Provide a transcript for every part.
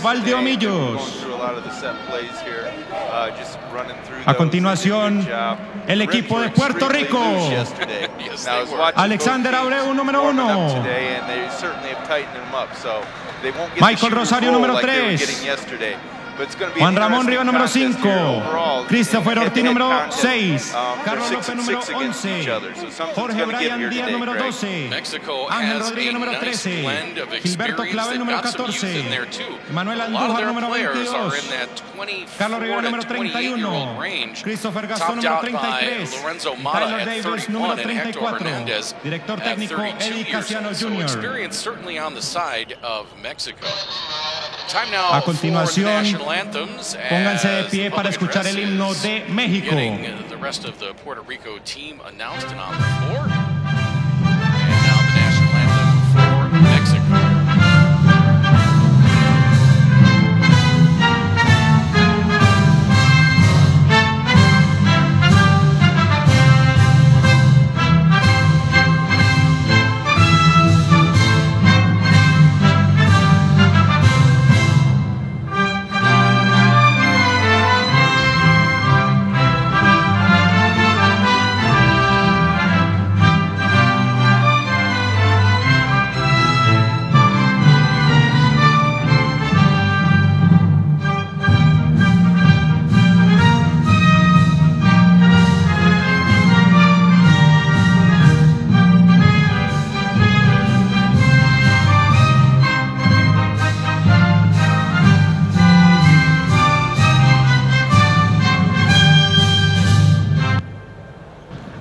Valdeomillos. A continuación, el equipo de Puerto Rico. Alexander Abreu, número 1. Michael Rosario, número 3. Juan Ramón Rivas, número 5. Christopher Ortiz, número 6. Carlos López, número 11. Jorge Brian Díaz, número 12. Ángel Rodríguez, número 13. Gilberto Clavel, número 14. Manuel Andújar, número 22. Carlos Rivera, número 31. Christopher Gastón, número 33. Tyler Davis, número 34. Director técnico Eddie Casiano Jr. A continuación, pónganse de pie para escuchar el himno de México.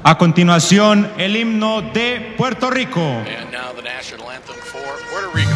A continuación, el himno de Puerto Rico. And now the national anthem for Puerto Rico.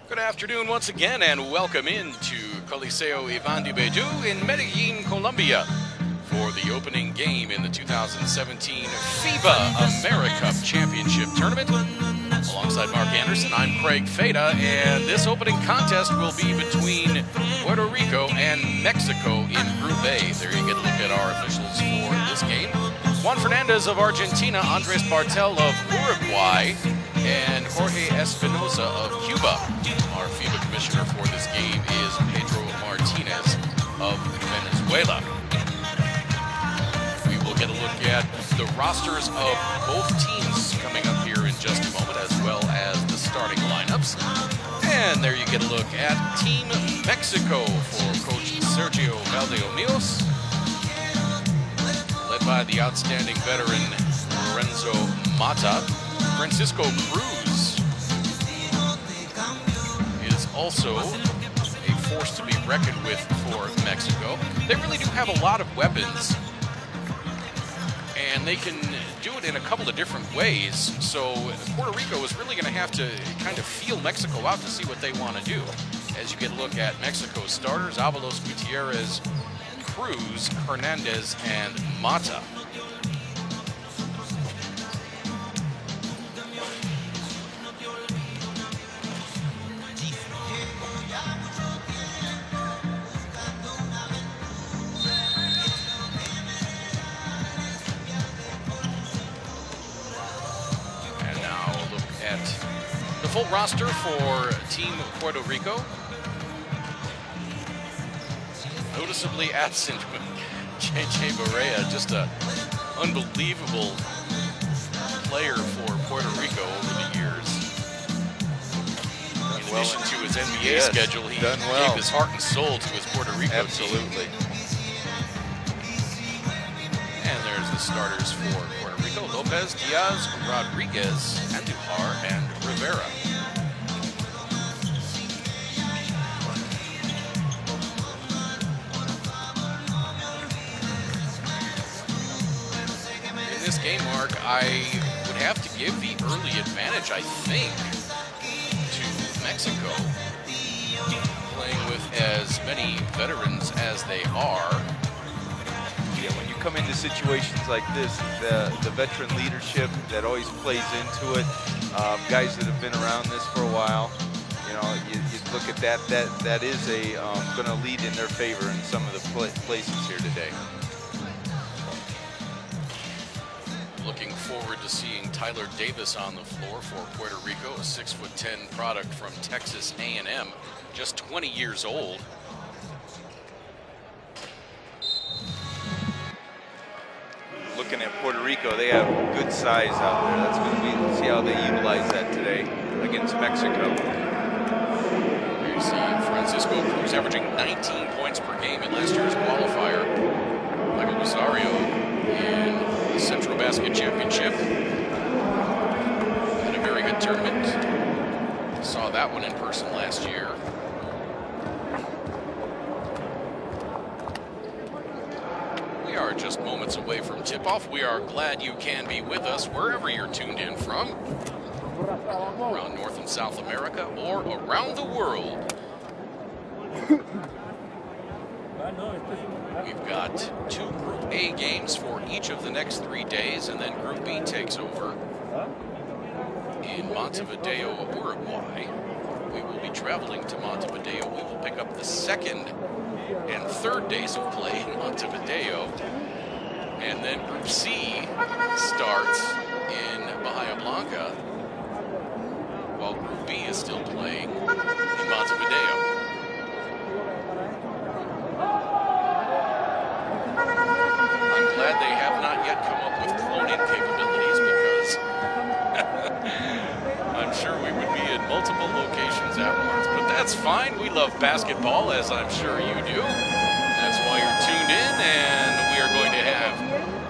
Good afternoon once again, and welcome into Coliseo Iván de Bejú in Medellin, Colombia, for the opening game in the 2017 FIBA AmeriCup Championship Tournament. Alongside Mark Anderson, I'm Craig Feda, and this opening contest will be between Puerto Rico and Mexico in Group A. There you get a look at our officials for this game. Juan Fernandez of Argentina, Andres Bartel of Uruguay, and Jorge Espinosa of Cuba. Our FIBA commissioner for this game is Pedro Martinez of Venezuela. We will get a look at the rosters of both teams coming up here in just a moment, as well as the starting lineups. And there you get a look at Team Mexico for Coach Sergio Valdeomillos, led by the outstanding veteran Lorenzo Mata. Francisco Cruz is also a force to be reckoned with for Mexico. They really do have a lot of weapons, and they can do it in a couple of different ways. So Puerto Rico is really going to have to kind of feel Mexico out to see what they want to do. As you get a look at Mexico's starters, Avalos, Gutierrez, Cruz, Hernandez, and Mata. The full roster for Team Puerto Rico. noticeably absent with J.J. Barea, just an unbelievable player for Puerto Rico over the years. In addition to his NBA schedule, he gave his heart and soul to his Puerto Rico team. And there's the starters for Puerto Rico: Lopez, Diaz, Rodriguez, Andujar, and Rivera. In this game, Mark, I would have to give the early advantage, I think, to Mexico, playing with as many veterans as they are. Yeah, when you come into situations like this, the veteran leadership that always plays into it, guys that have been around this for a while, you know, you look at that is going to lead in their favor in some of the places here today. Looking forward to seeing Tyler Davis on the floor for Puerto Rico, a 6'10" product from Texas A&M, just 20 years old. Looking at Puerto Rico, they have good size out there. That's going to be, see how they utilize that today against Mexico. Here you see Francisco Cruz averaging 19 points per game in last year's qualifier. Michael Rosario in the Central Basket Championship had a very good tournament. Saw that one in person last year. We are just moments away from tip-off. We are glad you can be with us wherever you're tuned in from, around North and South America or around the world. We've got 2 Group A games for each of the next 3 days, and then Group B takes over in Montevideo, Uruguay. We will be traveling to Montevideo. We will pick up the 2nd and 3rd days of play in Montevideo. And then Group C starts in Bahia Blanca, while Group B is still playing in Montevideo. I'm glad they have not yet come up with cloning capabilities, because I'm sure we would be in multiple locations at once. But that's fine. We love basketball, as I'm sure you do. That's why you're tuned in, and we are going to have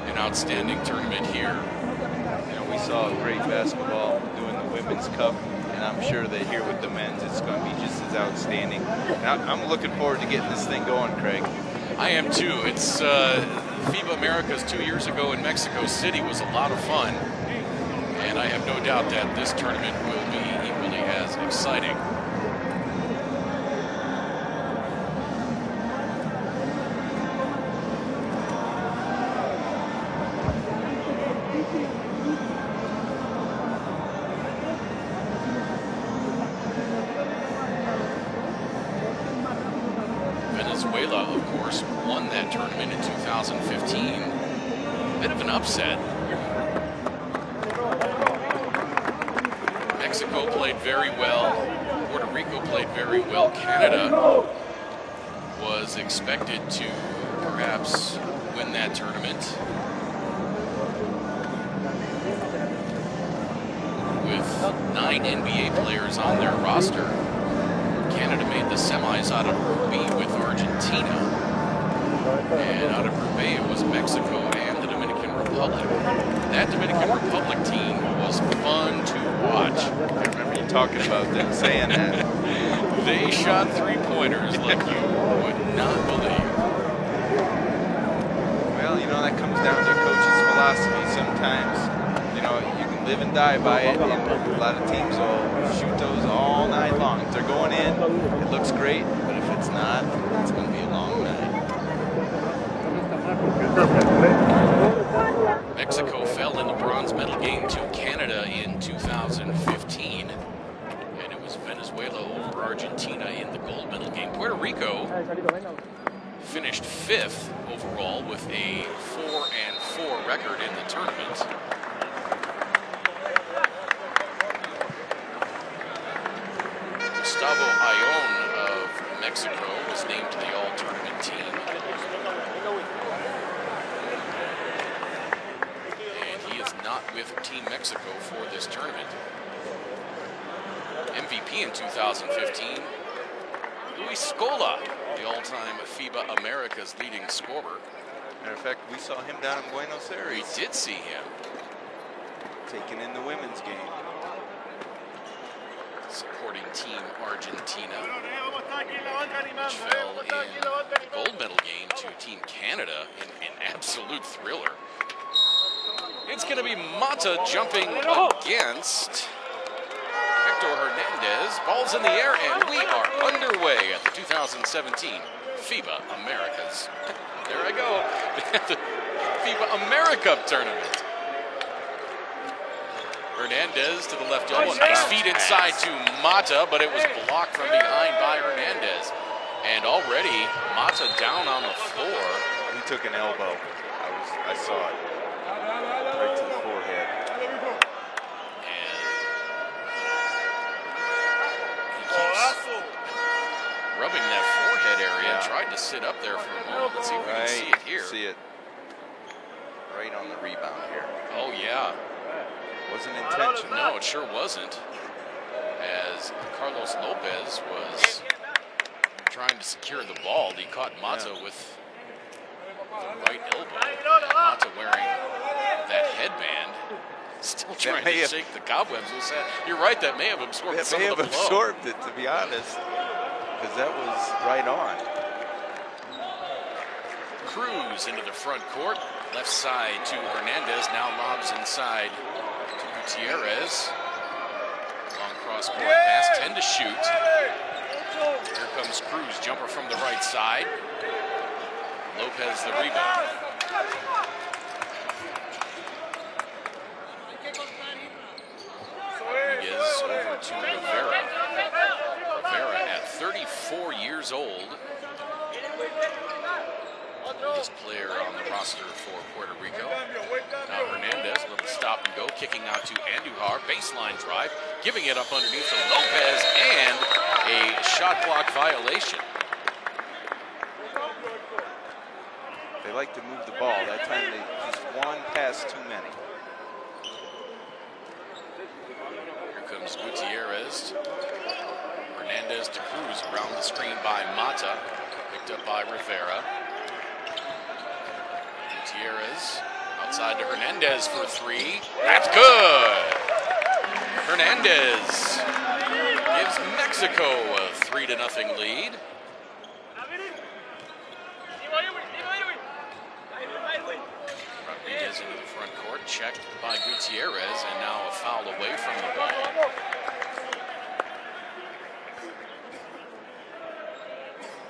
an outstanding tournament here. You know, we saw great basketball doing the Women's Cup, and I'm sure that here with the men's, it's going to be just as outstanding. And I'm looking forward to getting this thing going, Craig. I am too. It's FIBA Americas 2 years ago in Mexico City was a lot of fun, and I have no doubt that this tournament will be equally as exciting. Venezuela, of course, won that tournament in 2015. Bit of an upset. Mexico played very well. Puerto Rico played very well. Canada was expected to perhaps win that tournament. With 9 NBA players on their roster, Canada made the semis out of Group B with Argentina. And out of Group A, it was Mexico and the Dominican Republic. That Dominican Republic team was fun to watch. I remember you talking about them saying that. They shot 3-pointers like you would not believe. Well, you know, that comes down to coach's philosophy. Sometimes, you know, you can live and die by it, and a lot of teams will shoot those all night long. If they're going in, it looks great, but if it's not, it's going to be a long night. Mexico fell in the bronze medal game to Canada in 2015, and it was Venezuela over Argentina in the gold medal game. Puerto Rico finished 5th overall with a 4-4 record in the tournament. Gustavo Ayón of Mexico was named to the all-tournament team. with Team Mexico for this tournament. MVP in 2015, Luis Scola, the all-time FIBA America's leading scorer. Matter of fact, we saw him down in Buenos Aires. We did see him. Taking in the women's game. Supporting Team Argentina, which fell in the gold medal game to Team Canada in an absolute thriller. It's going to be Mata jumping against Hector Hernandez. Ball's in the air, and we are underway at the 2017 FIBA AmeriCas. There I go, the FIBA AmeriCup tournament. Hernandez to the left elbow, nice feed inside to Mata, but it was blocked from behind by Hernandez. And already Mata down on the floor. He took an elbow. I saw it. Right to the forehead. And he keeps rubbing that forehead area. Yeah. Tried to sit up there for a moment. Let's see if we can see it here. See it. Right on the rebound here. Oh, yeah. Wasn't intentional. No, it sure wasn't. As Carlos Lopez was trying to secure the ball, he caught Mata with the right elbow. Mata wearing that headband, still trying to shake the cobwebs. You're right, that may have absorbed some of the blow. May have absorbed it, to be honest, because that was right on. Cruz into the front court, left side to Hernandez, now lobs inside to Gutierrez. Long cross court pass, 10 to shoot. Here comes Cruz, jumper from the right side. Lopez the rebound. Rodriguez over to Rivera. Rivera at 34 years old. This player on the roster for Puerto Rico. Now Hernandez, a little stop and go, kicking out to Andujar, baseline drive, giving it up underneath to Lopez, and a shot clock violation. They like to move the ball. That time they just one pass too many. Here comes Gutierrez. Hernandez to Cruz around the screen by Mata, picked up by Rivera. Gutierrez outside to Hernandez for three. That's good. Hernandez gives Mexico a 3-0 lead. Rodriguez into the front court, checked by Gutierrez, and now a foul away from the ball.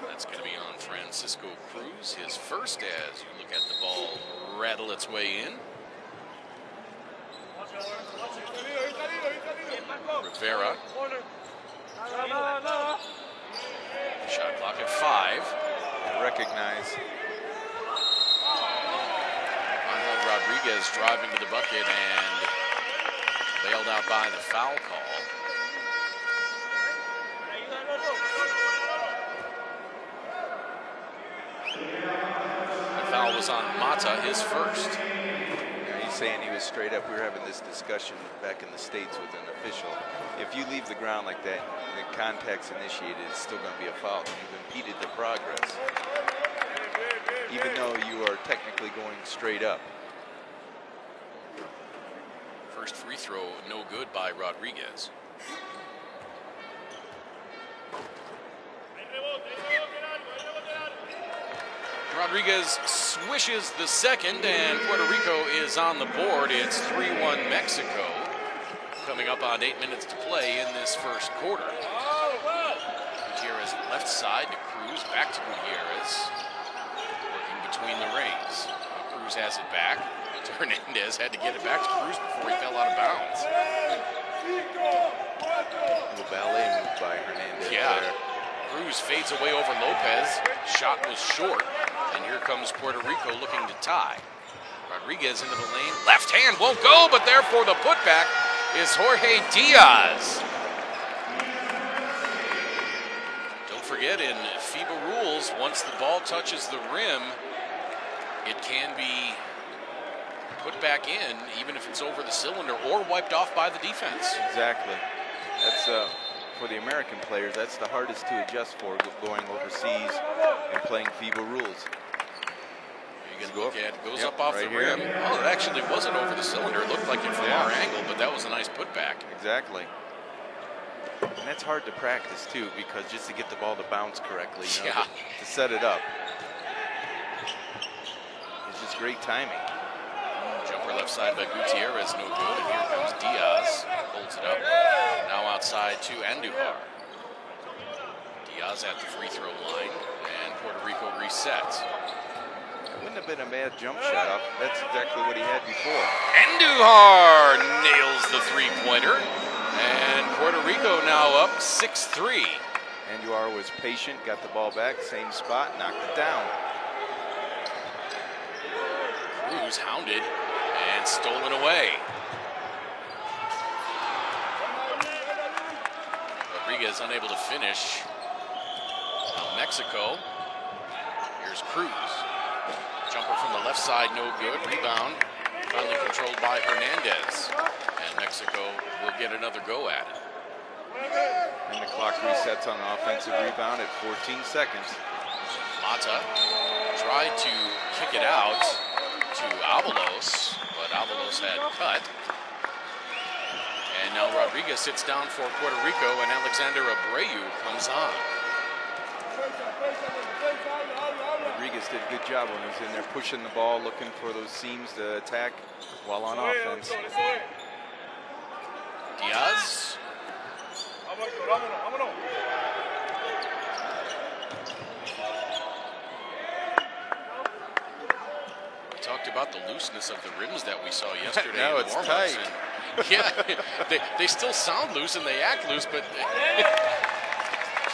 That's going to be on Francisco Cruz, his first, as you look at the ball rattle its way in. Rivera. Shot clock at 5. Recognize. Angel Rodriguez driving to the bucket and bailed out by the foul call. The foul was on Mata, his first. Yeah, he's saying he was straight up. We were having this discussion back in the States with an official. If you leave the ground like that, the contact's initiated, it's still going to be a foul. You've impeded the progress, even though you are technically going straight up. First free throw, no good by Rodriguez. Rodriguez swishes the second, and Puerto Rico is on the board. It's 3-1 Mexico. Coming up on 8 minutes to play in this first quarter. Gutierrez left side to Cruz, back to Gutierrez. Working between the rings. Cruz has it back. Hernandez had to get it back to Cruz before he fell out of bounds. A little ballet move by Hernandez. Yeah. There. Cruz fades away over Lopez. Shot was short. And here comes Puerto Rico looking to tie. Rodriguez into the lane. Left hand won't go, but therefore the putback is Jorge Diaz. Don't forget, in FIBA rules, once the ball touches the rim, it can be put back in, even if it's over the cylinder or wiped off by the defense. Exactly. That's for the American players, that's the hardest to adjust for, going overseas and playing FIBA rules. You can look at it, goes up off the rim. Oh, it actually wasn't over the cylinder. It looked like it from our angle, but that was a nice putback. Exactly. And that's hard to practice too, because just to get the ball to bounce correctly, you know, to set it up. It's just great timing. Jumper left side by Gutierrez, no good. And here comes Diaz, holds it up. Now outside to Andujar. Diaz at the free throw line, and Puerto Rico resets. It wouldn't have been a bad jump shot. That's exactly what he had before. Andujar nails the three-pointer, and Puerto Rico now up 6-3. Andujar was patient, got the ball back, same spot, knocked it down. Cruz hounded and stolen away. Rodriguez unable to finish. Now Mexico. Here's Cruz. Jumper from the left side, no good. Rebound finally controlled by Hernandez. And Mexico will get another go at it. And the clock resets on an offensive rebound at 14 seconds. Mata tried to kick it out to Avalos, but Avalos had cut. And now Rodriguez sits down for Puerto Rico, and Alexander Abreu comes on. Rodriguez did a good job when he was in there pushing the ball, looking for those seams to attack while on offense. Diaz. We talked about the looseness of the rims that we saw yesterday. Now it's tight. Yeah, they still sound loose and they act loose, but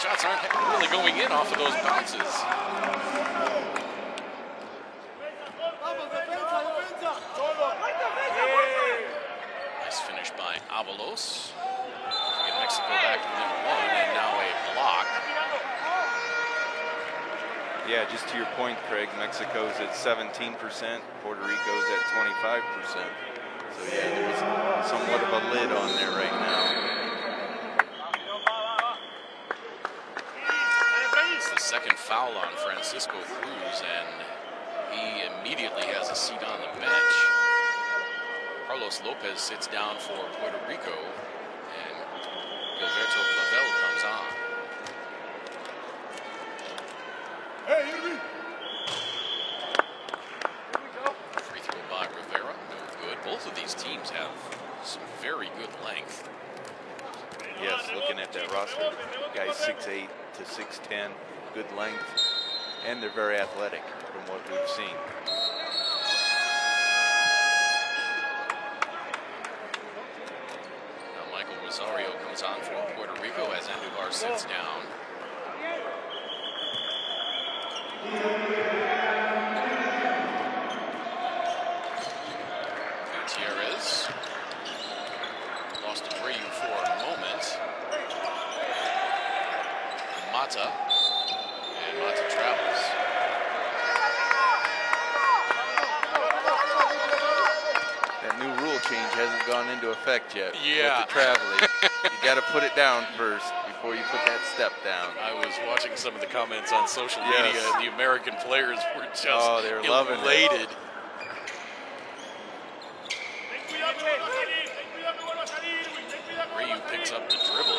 shots aren't really going in off of those bounces. Nice finish by Avalos. Get Mexico back within one, and now a block. Yeah, just to your point, Craig, Mexico's at 17%, Puerto Rico's at 25%. So yeah, there's somewhat of a lid on there right now. It's the second foul on Francisco Cruz, and he immediately has a seat on the bench. Carlos Lopez sits down for Puerto Rico, and Gilberto Clavel comes on. Free throw by Rivera, no good. Both of these teams have some very good length. Yes, looking at that roster, guys 6'8" to 6'10", good length, and they're very athletic from what we've seen. Now Michael Rosario comes on for Puerto Rico as Andujar sits down. Gutierrez lost Abreu for a moment. Mata, and Mata travels. That new rule change hasn't gone into effect yet. Yeah. With the traveling. You got to put it down first before you put that step down. I was watching some of the comments on social media, and the American players were just they're loving elated. Abreu picks up the dribble.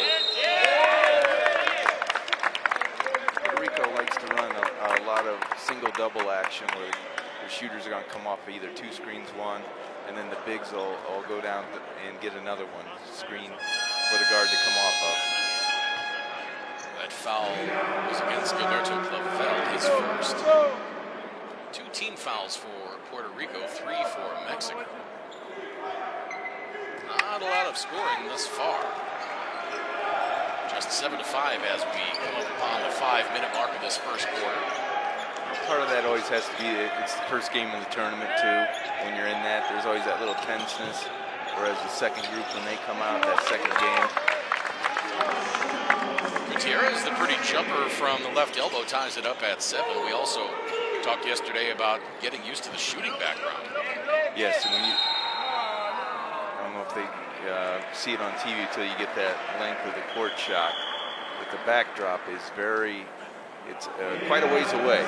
Puerto Rico likes to run a lot of single-double action where the shooters are going to come off of either two screens, one, and then the bigs will go down and get another one, screen for the guard to come off of. That foul was against Gilberto Clavel, his first. 2 team fouls for Puerto Rico, 3 for Mexico. Not a lot of scoring thus far. Just 7-5 as we come up upon the 5-minute mark of this first quarter. Part of that always has to be, it's the first game of the tournament too. When you're in that, there's always that little tenseness. Whereas the second group, when they come out, that second game. Gutierrez, the pretty jumper from the left elbow, ties it up at 7. We also talked talked yesterday about getting used to the shooting background. Yes, and I don't know if they see it on TV until you get that length of the court shot, but the backdrop is it's quite a ways away.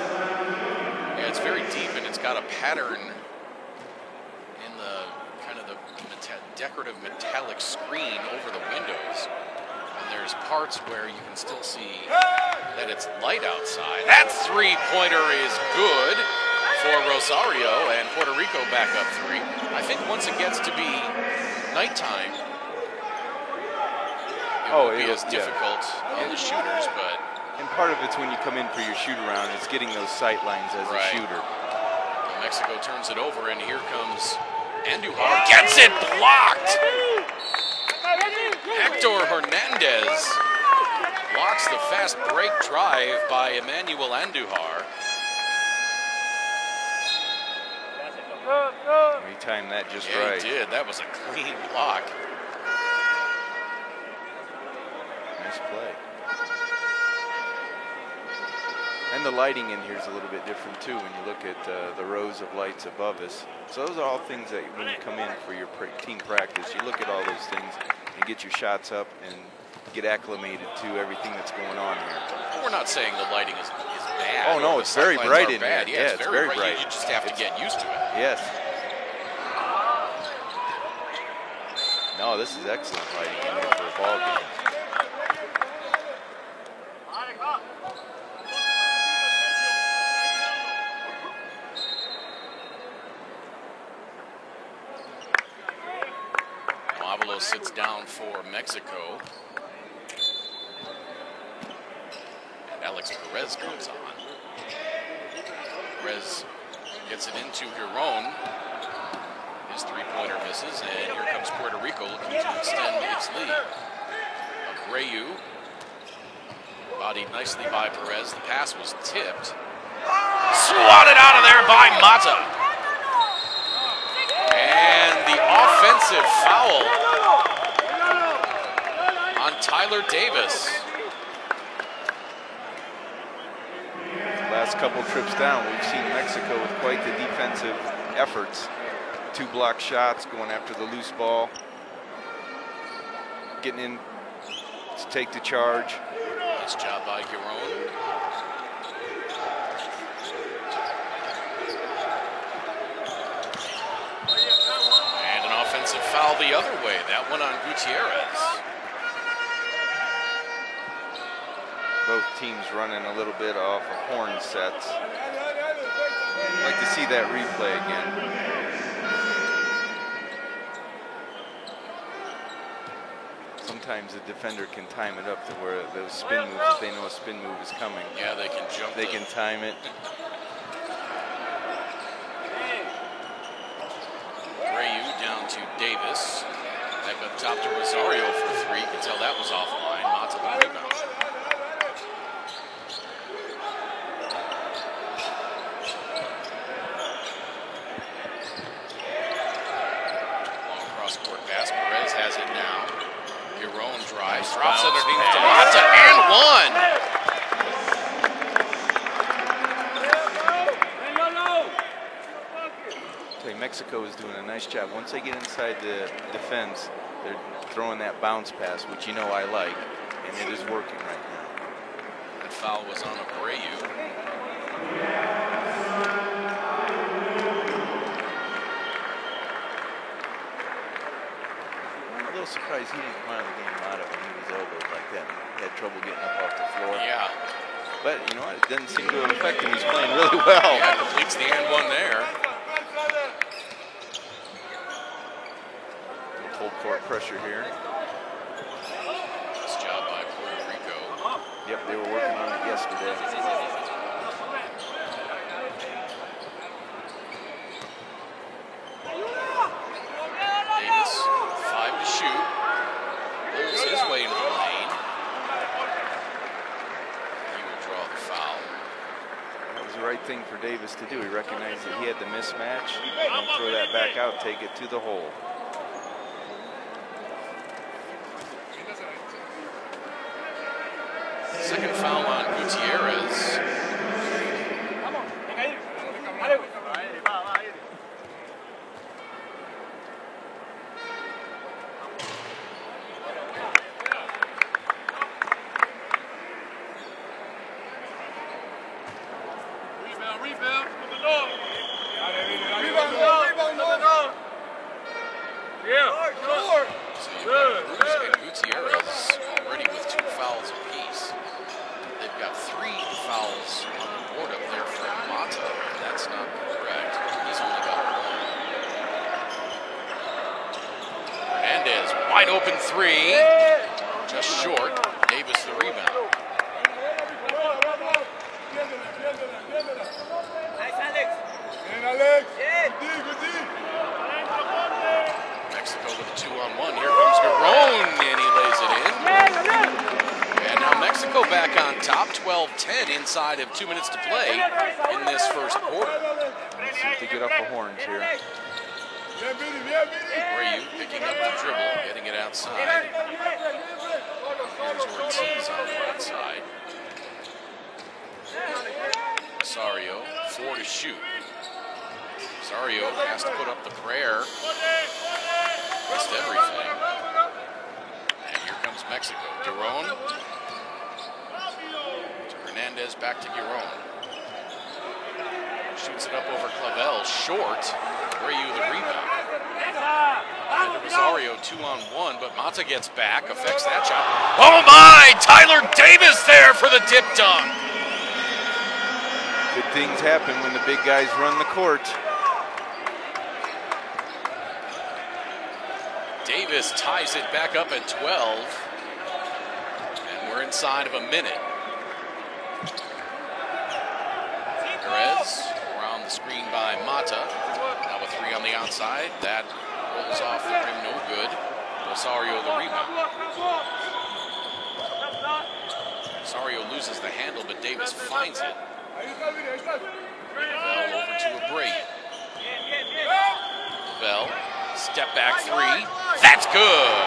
Yeah, it's very deep, and it's got a pattern in the kind of the decorative metallic screen over the windows. And there's parts where you can still see that it's light outside. That three-pointer is good for Rosario, and Puerto Rico back up 3. I think once it gets to be nighttime, it won't be as difficult on the shooters, but... And part of it's when you come in for your shoot-around, it's getting those sight lines as a shooter. Well, Mexico turns it over, and here comes Andujar. Gets it blocked! Hector Hernandez blocks the fast break drive by Emmanuel Andujar. He timed that just Yeah, right. he did. That was a clean block. Nice play. And the lighting in here is a little bit different too when you look at the rows of lights above us. So those are all things that when you come in for your team practice, you look at all those things and get your shots up and get acclimated to everything that's going on here. We're not saying the lighting is bad. Oh no, it's very bright in here. Yeah, it's very bright. You just have to get used to it. Yes. No, this is excellent lighting in here for a ball game. Sits down for Mexico. And Alex Perez comes on. Perez gets it into Giron. His three-pointer misses, and here comes Puerto Rico looking to extend its lead. Abreu, bodied nicely by Perez. The pass was tipped. Swatted out of there by Mata. And the offensive foul on Tyler Davis. Last couple trips down, we've seen Mexico with quite the defensive efforts. 2 block shots, going after the loose ball, getting in to take the charge. Nice job by Giron. And an offensive foul the other way. That one on Gutierrez. Both teams running a little bit off of horn sets. I'd like to see that replay again. Sometimes the defender can time it up to where those spin moves, if they know a spin move is coming. Yeah, they can jump. They can time it. Abreu down to Davis. Back up top to Rosario for 3. You can tell that was offline. Mata the rebound. Perez has it now. Giron drives, drops underneath to Mata, and one. Mexico is doing a nice job. Once they get inside the defense, they're throwing that bounce pass, which you know I like, and it is working right now. That foul was on Abreu. Surprised he didn't come out of the game out of when he was elbowed like that. He had trouble getting up off the floor. Yeah. But you know what? It doesn't seem to have affected him. He's playing really well. Yeah, completes the and one there. Full court pressure here. Nice job by Puerto Rico. Yep, they were working on it yesterday. Thing for Davis to do. He recognized that he had the mismatch and throw that back out, take it to the hole. Second foul on Gutierrez. So you've got Cruz and Gutierrez already with 2 fouls apiece. They've got 3 fouls on the board up there for Mata. That's not correct. He's only got 1. Hernandez, wide open 3. Just short. Davis the rebound. Mexico with a 2-on-1. Here comes Garone, and he lays it in. And now Mexico back on top, 12-10 inside of 2 minutes to play in this first quarter. Let's see if they get up the horns here. Rayu picking up the dribble, getting it outside. Here's Ortiz on the right side. Rosario, 4 to shoot. Rosario has to put up the prayer. Missed everything. And here comes Mexico. Giron. To Hernandez, back to Giron. Shoots it up over Clavel. Short. Rayu the rebound. And Rosario 2-on-1, but Mata gets back, affects that shot. Oh my! Tyler Davis there for the tip dunk. Good things happen when the big guys run the court. Davis ties it back up at 12. And we're inside of a minute. Perez around the screen by Mata. Now a 3 on the outside. That rolls off the rim, no good. Rosario the rebound. Rosario loses the handle, but Davis finds it. Bell over to Abreu. Bell, step back 3. That's good.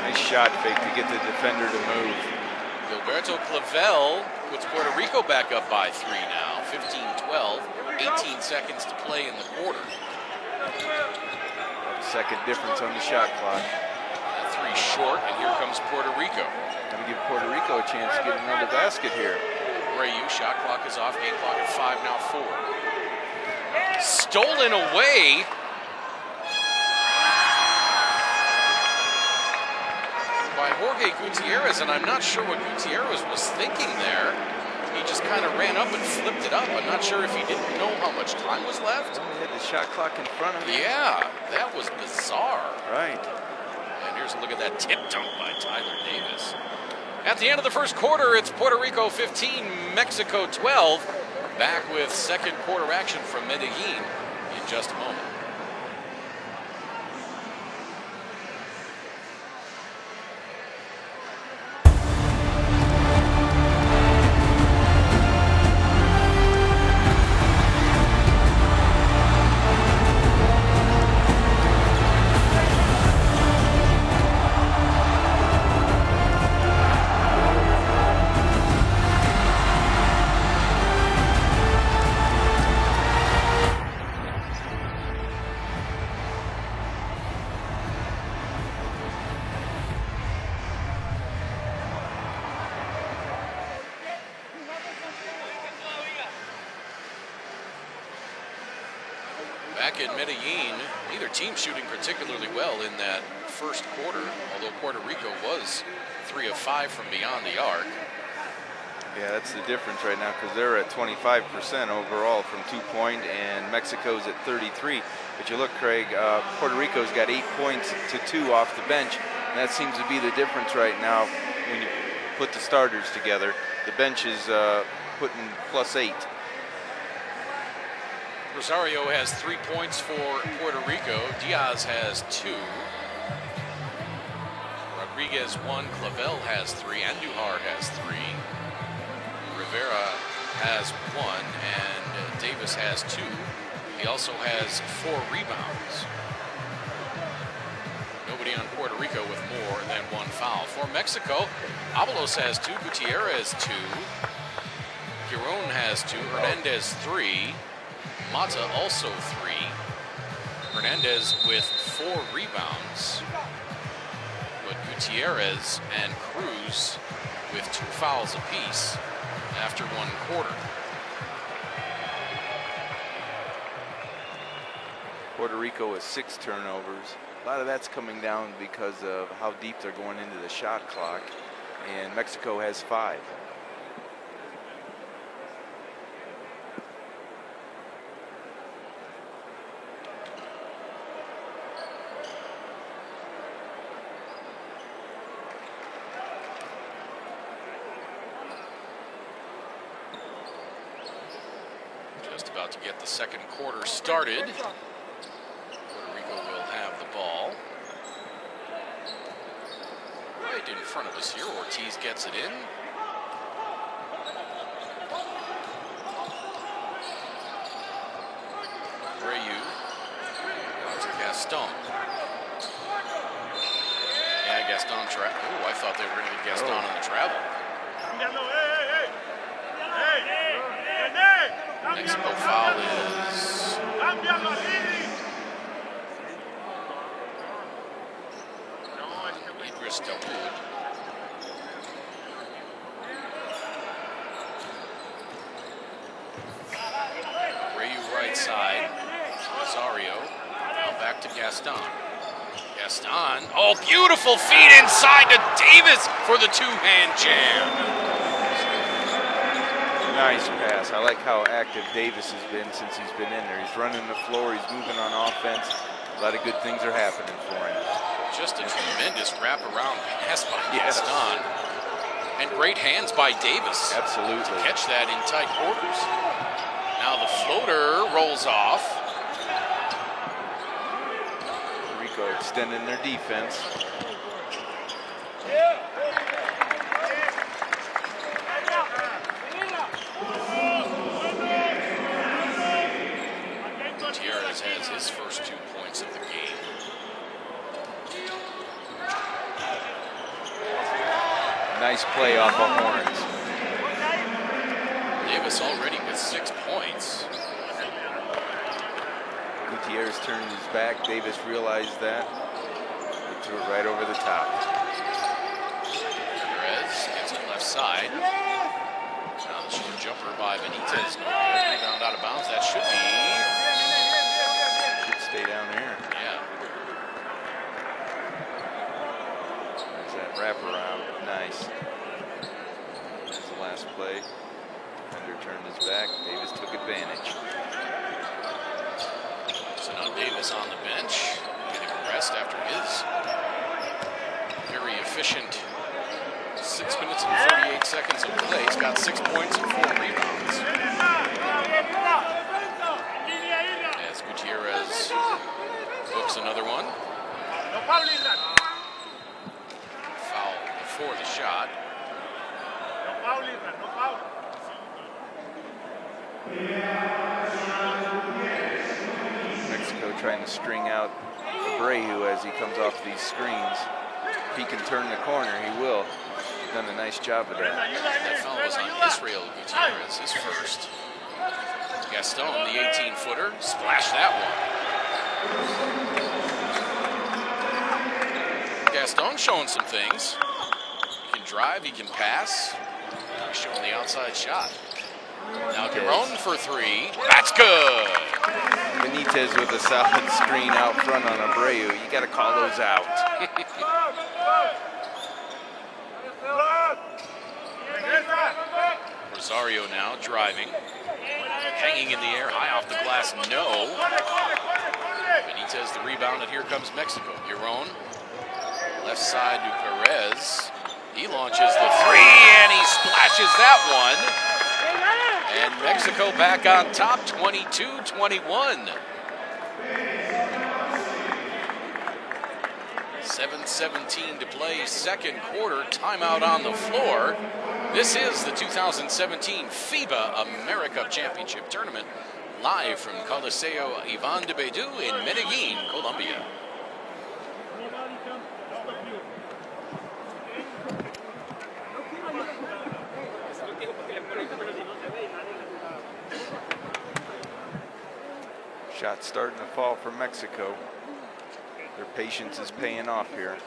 Nice shot fake to get the defender to move. Gilberto Clavel puts Puerto Rico back up by 3 now. 15-12. 18 seconds to play in the quarter. Second difference on the shot clock. 3 short, and here comes Puerto Rico. Going to give Puerto Rico a chance to get another basket here. Rayu, shot clock is off, game clock at 5, now 4. Stolen away. By Jorge Gutierrez, and I'm not sure what Gutierrez was thinking there. He just kind of ran up and flipped it up. I'm not sure if he didn't know how much time was left. He had the shot clock in front of him. Yeah, that was bizarre. Right. And here's a look at that tip dunk by Tyler Davis. At the end of the first quarter, it's Puerto Rico 15, Mexico 12. Back with second quarter action from Medellin in just a moment. Back in Medellin, neither team shooting particularly well in that first quarter, although Puerto Rico was 3 of 5 from beyond the arc. Yeah, that's the difference right now because they're at 25% overall from 2-point and Mexico's at 33. But you look, Craig, Puerto Rico's got 8 points to 2 off the bench. And that seems to be the difference right now when you put the starters together. The bench is putting +8. Rosario has 3 points for Puerto Rico. Diaz has 2. Rodriguez 1. Clavel has 3. Andujar has 3. Rivera has 1. And Davis has 2. He also has 4 rebounds. Nobody on Puerto Rico with more than 1 foul. For Mexico, Avalos has 2. Gutierrez 2. Giron has 2. Hernandez 3. Mata also 3. Hernandez with 4 rebounds. But Gutierrez and Cruz with 2 fouls apiece after 1 quarter. Puerto Rico with 6 turnovers. A lot of that's coming down because of how deep they're going into the shot clock, and Mexico has 5. Just about to get the second quarter started. Puerto Rico will have the ball. Right in front of us here. Ortiz gets it in. Brayu. Out to Gaston. Yeah, Gaston travel. Oh, I thought they were going to get Gaston on the travel. Mexico foul is Idris Dawood. Brayu right side. Rosario. Now back to Gaston. Gaston. Oh, beautiful feed inside to Davis for the two-hand jam. Nice pass. I like how active Davis has been since he's been in there. He's running the floor. He's moving on offense. A lot of good things are happening for him. Just a tremendous wraparound pass by Gaston. And great hands by Davis. Absolutely. To catch that in tight quarters. Now the floater rolls off. Puerto Rico extending their defense. Gutierrez has his first 2 points of the game. Nice play off of Horns. Davis already with 6 points. Gutierrez turned his back. Davis realized that. He threw it right over the top. Perez gets it left side. Now the short jumper by Benitez. No good. Rebound out of bounds. That should stay down here. Yeah. There's that wraparound. Nice. There's the last play. Under turned his back. Davis took advantage. So now Davis on the bench, getting a rest after his very efficient 6 minutes and 48 seconds of play. He's got 6 points and 4 rebounds. As Gutierrez books another one. Foul before the shot. Mexico trying to string out Brayu as he comes off these screens. If he can turn the corner, he will. He's done a nice job of that. That foul was on Israel Gutierrez, his first. Gaston, the 18-footer, splashed that one. Gaston showing some things. He can drive, he can pass. He's showing the outside shot. Now Giron for 3. That's good. Benitez with a solid screen out front on Abreu. You got to call those out. Rosario now driving. Hanging in the air, high off the glass, no. Benitez the rebound, and here comes Mexico. Giron, left side to Perez. He launches the 3, and he splashes that one. And Mexico back on top, 22-21. 7:17 to play, second quarter, timeout on the floor. This is the 2017 FIBA AmeriCup Championship Tournament, live from Coliseo Iván de Bedú in Medellín, Colombia. Shots starting to fall for Mexico. Their patience is paying off here.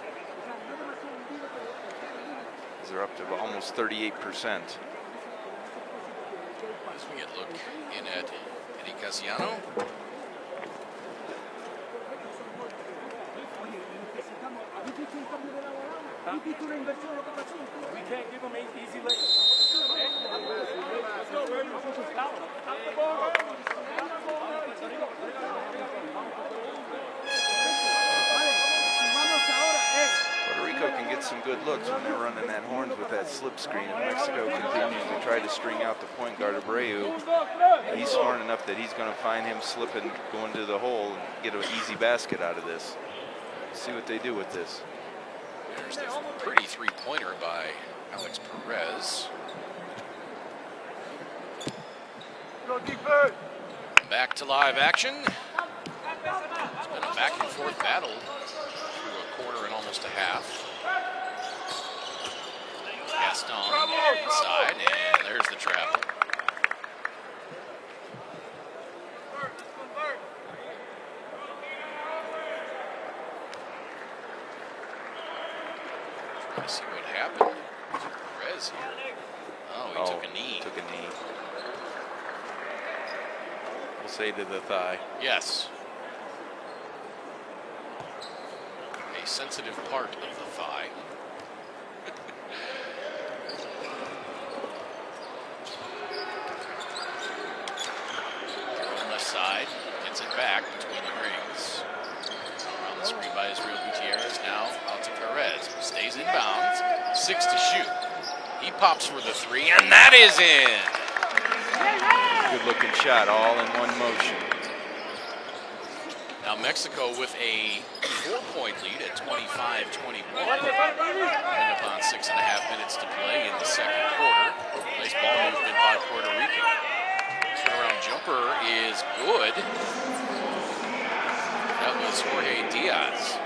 They're up to almost 38%. As we get a look in at Eddie Casiano. can't give them easy liquors. Let's go, baby. Puerto Rico can get some good looks when they're running that horns with that slip screen, and Mexico continues to try to string out the point guard Abreu. He's smart enough that he's going to find him slipping, going to the hole, and get an easy basket out of this. See what they do with this. There's the pretty three-pointer by Alex Perez. Back to live action. It's been a back-and-forth battle through a quarter and almost a half. Gaston inside, and there's the travel. Trying to see what happened. Perez here. Oh, he took a knee. Took a knee. We'll say to the thigh. Yes. A sensitive part of the thigh. On the left side, gets it back between the rings. Around the screen by Israel Gutierrez. Now out to Perez. Stays in bounds. 6 to shoot. He pops for the three, and that is in. Good looking shot, all in one motion. Now Mexico with a 4-point lead at 25-21. And upon 6.5 minutes to play in the second quarter. Nice ball movement by Puerto Rico. Turnaround jumper is good. That was Jorge Diaz.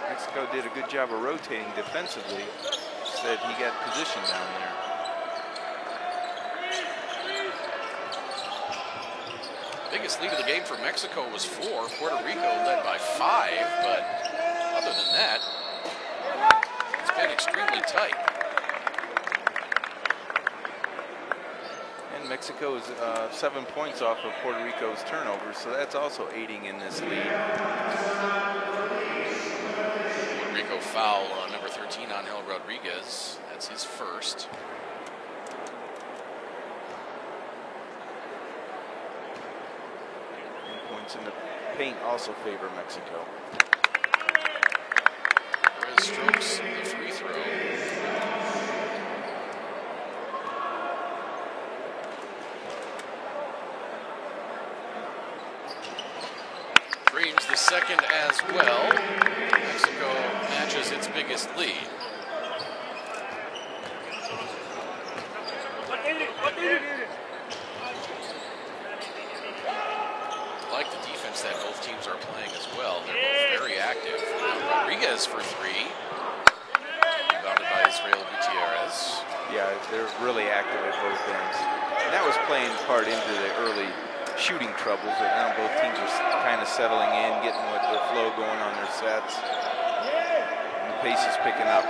Mexico did a good job of rotating defensively. Said he got position down there. Biggest lead of the game for Mexico was 4. Puerto Rico led by 5, but other than that, it's been extremely tight. And Mexico is 7 points off of Puerto Rico's turnovers, so that's also aiding in this lead. Puerto Rico foul on number 13, Angel Rodriguez. That's his first. In the paint also favor Mexico. Perez strokes the free throw. Dreams the second as well. Mexico matches its biggest lead. Like the defense that both teams are playing as well. They're both very active. Rodriguez for 3. Rebounded by Israel Gutierrez. Yeah, they're really active at both ends. And that was playing part into the early shooting troubles, but now both teams are kind of settling in, getting with their flow going on their sets. And the pace is picking up.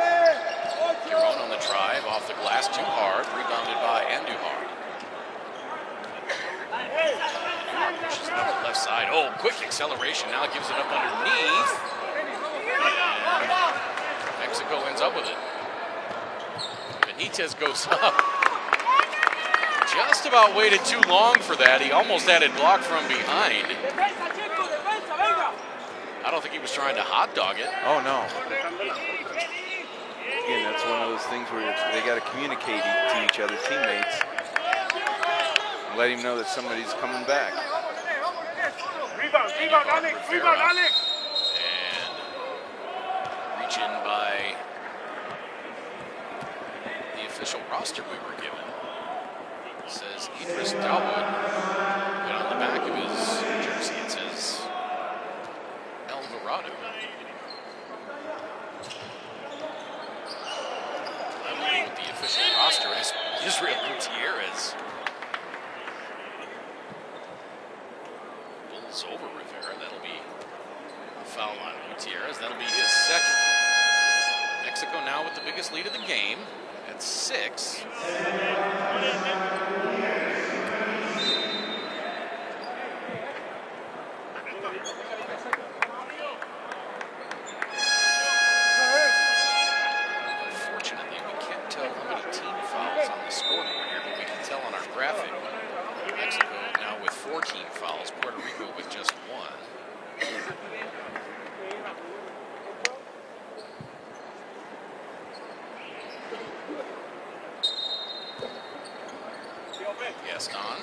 Giron on the drive, off the glass, too hard. Rebounded by Andujar. Pushes it up the left side. Oh, quick acceleration. Now gives it up underneath. And Mexico ends up with it. Benitez goes up. Just about waited too long for that. He almost had it blocked from behind. I don't think he was trying to hot dog it. Oh, no. Again, that's one of those things where they got to communicate to each other, teammates. Let him know that somebody's coming back. Rebound, Alex. And reach in by the official roster we were given. It says Idris Dawood, but on the back of his jersey it says Alvarado. Leveling with the official roster as Israel Gutierrez. Over Rivera. That'll be a foul on Gutierrez. That'll be his second. Mexico now with the biggest lead of the game at 6. team fouls. Puerto Rico with just 1. Gaston.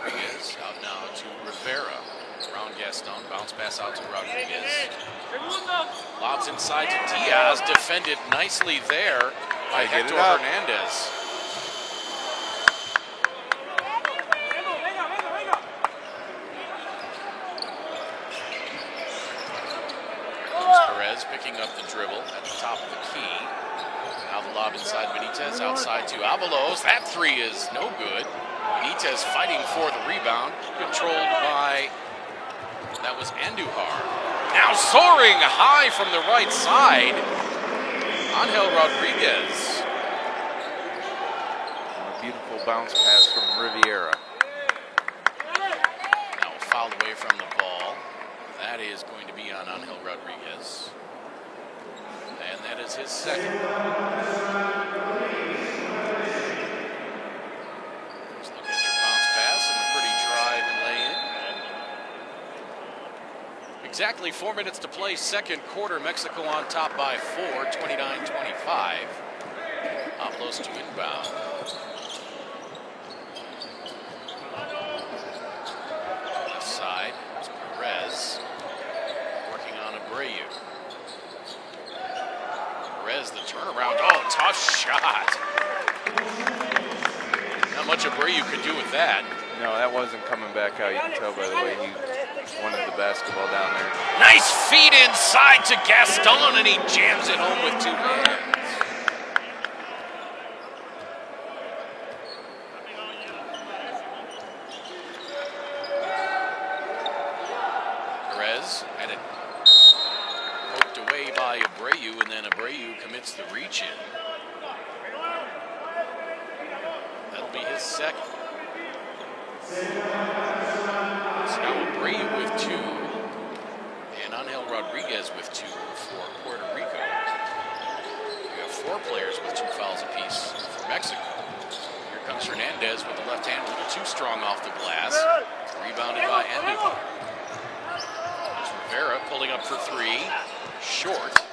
Rodriguez out now to Rivera. Around Gaston, bounce pass out to Rodriguez. Lobs inside to Diaz, defended nicely there by Hector Hernandez. Perez picking up the dribble at the top of the key. Now the lob inside Benitez, outside to Avalos. That 3 is no good. Benitez fighting for the rebound, controlled by, that was Andujar. Now soaring high from the right side, Angel Rodriguez. A beautiful bounce pass from Rivera. Now a foul away from the ball. That is going to be on Angel Rodriguez. And that is his second. Let's look at your bounce pass and a pretty drive and lay in. Exactly 4 minutes to play, second quarter. Mexico on top by 4, 29-25. Avalos to inbound. Left side, it's Perez. Working on Abreu. Perez, the turnaround. Oh, tough shot. Not much Abreu could do with that. No, that wasn't coming back out. You can tell by the way he wanted the basketball down there. Nice feed inside to Gaston, and he jams it home with 2 hands. Perez had it poked away by Abreu, and then Abreu commits the reach in. That'll be his second. So now Abreu with 2, and Angel Rodriguez with 2 for Puerto Rico. We have 4 players with 2 fouls apiece for Mexico. Here comes Hernandez with the left hand, a little too strong off the glass. Rebounded by Andujar. There's Rivera pulling up for 3, short.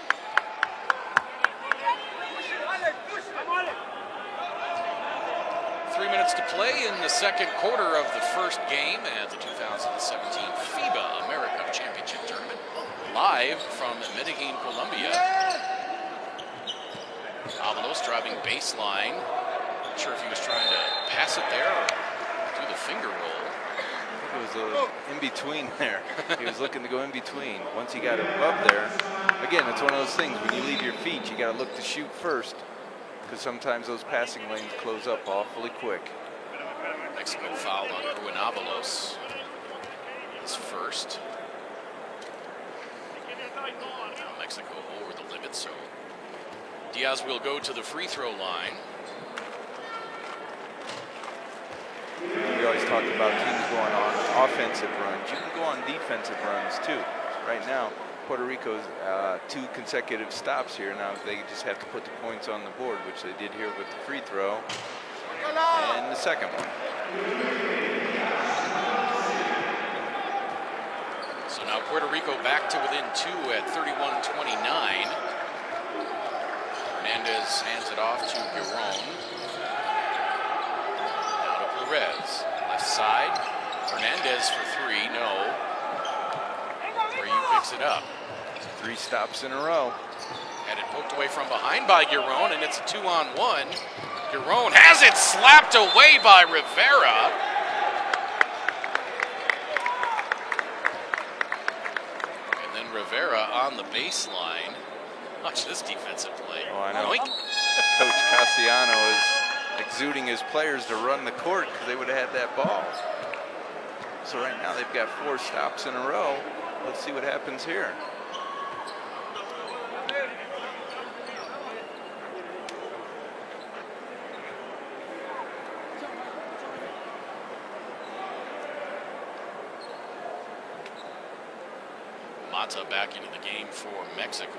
To play in the second quarter of the first game at the 2017 FIBA AmeriCup Championship Tournament, live from Medellin, Colombia. Avalos driving baseline. Not sure if he was trying to pass it there or do the finger roll. It was in between there. He was looking to go in between. Once he got above there, again, it's one of those things. When you leave your feet, you got to look to shoot first, because sometimes those passing lanes close up awfully quick. Mexico fouled on Ruben Avalos. His first. Now Mexico over the limit, so Diaz will go to the free throw line. We always talk about teams going on offensive runs. You can go on defensive runs too. Right now, Puerto Rico's 2 consecutive stops here. Now they just have to put the points on the board, which they did here with the free throw. And the second one. So now Puerto Rico back to within 2 at 31-29. Hernandez hands it off to Giron. Now to Perez. Left side. Hernandez for 3. No. Abreu picks it up. 3 stops in a row. And it poked away from behind by Giron, and it's a 2-on-1. Giron has it slapped away by Rivera. And then Rivera on the baseline. Watch this defensive play. Oh, I know. Oink. Coach Cassiano is exuding his players to run the court because they would have had that ball. So right now they've got 4 stops in a row. Let's see what happens here. Mata back into the game for Mexico.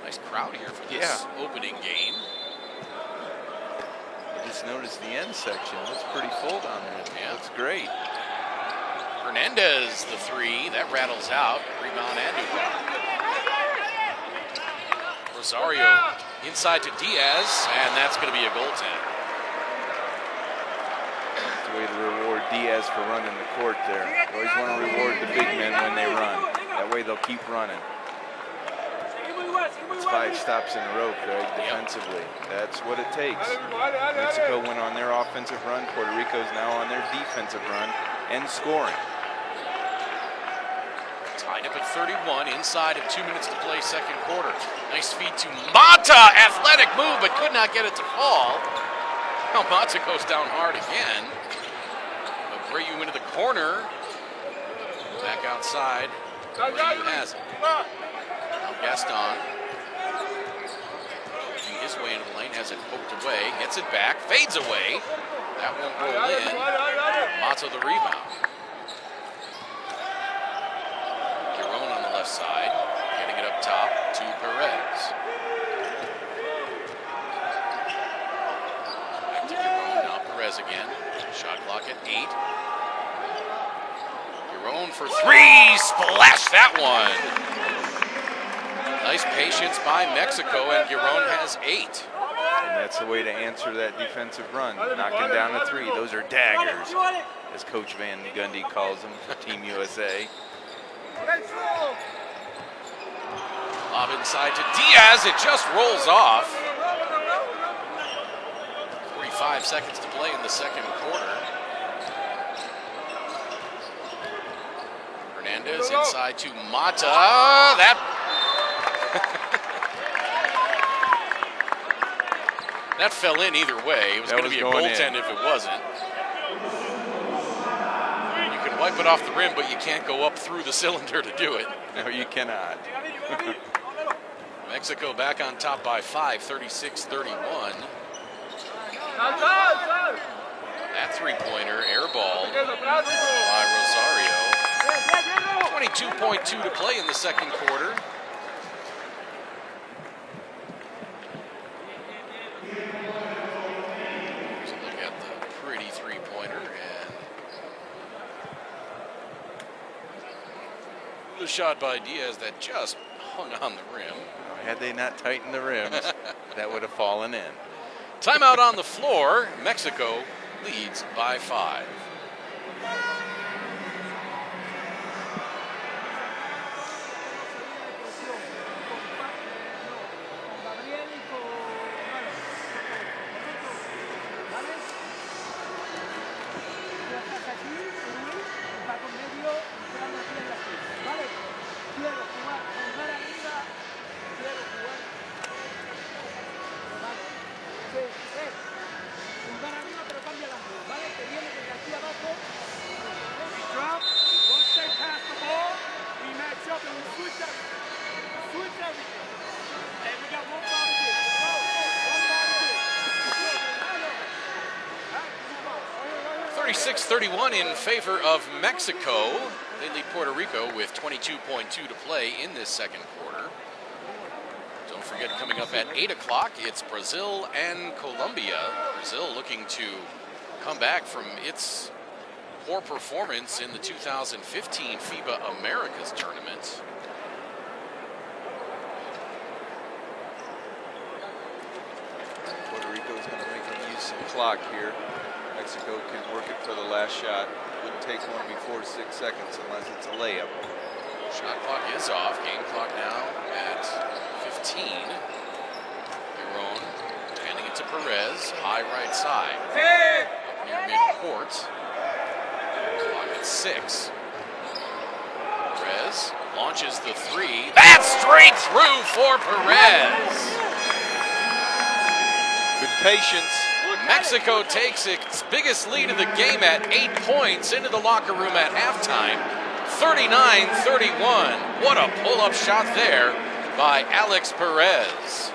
Nice nice crowd here for this opening game. I just noticed the end section. Looks pretty full down there. Yeah. Looks great. Hernandez, the three. That rattles out. Rebound and Rosario inside to Diaz, and that's going to be a goaltender. That's the way to reward Diaz for running the court there. You always want to reward the big men when they run. That way they'll keep running. It's 5 stops in a row, Craig, defensively. That's what it takes. Mexico went on their offensive run. Puerto Rico's now on their defensive run and scoring. Tied up at 31, inside of 2 minutes to play second quarter. Nice feed to Mata. Athletic move, but could not get it to fall. Now Mata goes down hard again. Abreu into the corner. Back outside. Abreu has it. Now Gaston. Working his way into the lane, has it poked away, gets it back, fades away. That won't roll in. Mata the rebound. Giron on the left side, getting it up top to Perez. Back to Giron, now Perez again. Shot clock at 8. Giron for 3, splash that one. Nice patience by Mexico, and Giron has 8. And that's the way to answer that defensive run, knocking down a 3. Those are daggers, as Coach Van Gundy calls them for Team USA. Lob inside to Diaz, it just rolls off. 45 seconds to play in the second quarter. Hernandez inside to Mata. That fell in either way. It was going to be a goaltend if it wasn't. You can wipe it off the rim, but you can't go up through the cylinder to do it. No, you cannot. Mexico back on top by 5, 36-31. That three-pointer airballed by Rosario. 22.2 to play in the second quarter. Here's a look at the pretty three-pointer, and the shot by Diaz that just hung on the rim. Had they not tightened the rims, that would have fallen in. Timeout on the floor. Mexico leads by 5. .31 in favor of Mexico. They lead Puerto Rico with 22.2 to play in this second quarter. Don't forget, coming up at 8 o'clock, it's Brazil and Colombia. Brazil looking to come back from its poor performance in the 2015 FIBA Americas tournament. Puerto Rico is going to make them use some clock here. Mexico can work it for the last shot. Wouldn't take one before 6 seconds unless it's a layup. Shot clock is off. Game clock now at 15. Giron handing it to Perez. High right side. Up near mid-court. Clock at 6. Perez launches the 3. That's straight through for Perez. Good patience. Mexico takes its biggest lead of the game at 8 points into the locker room at halftime. 39-31. What a pull-up shot there by Alex Perez.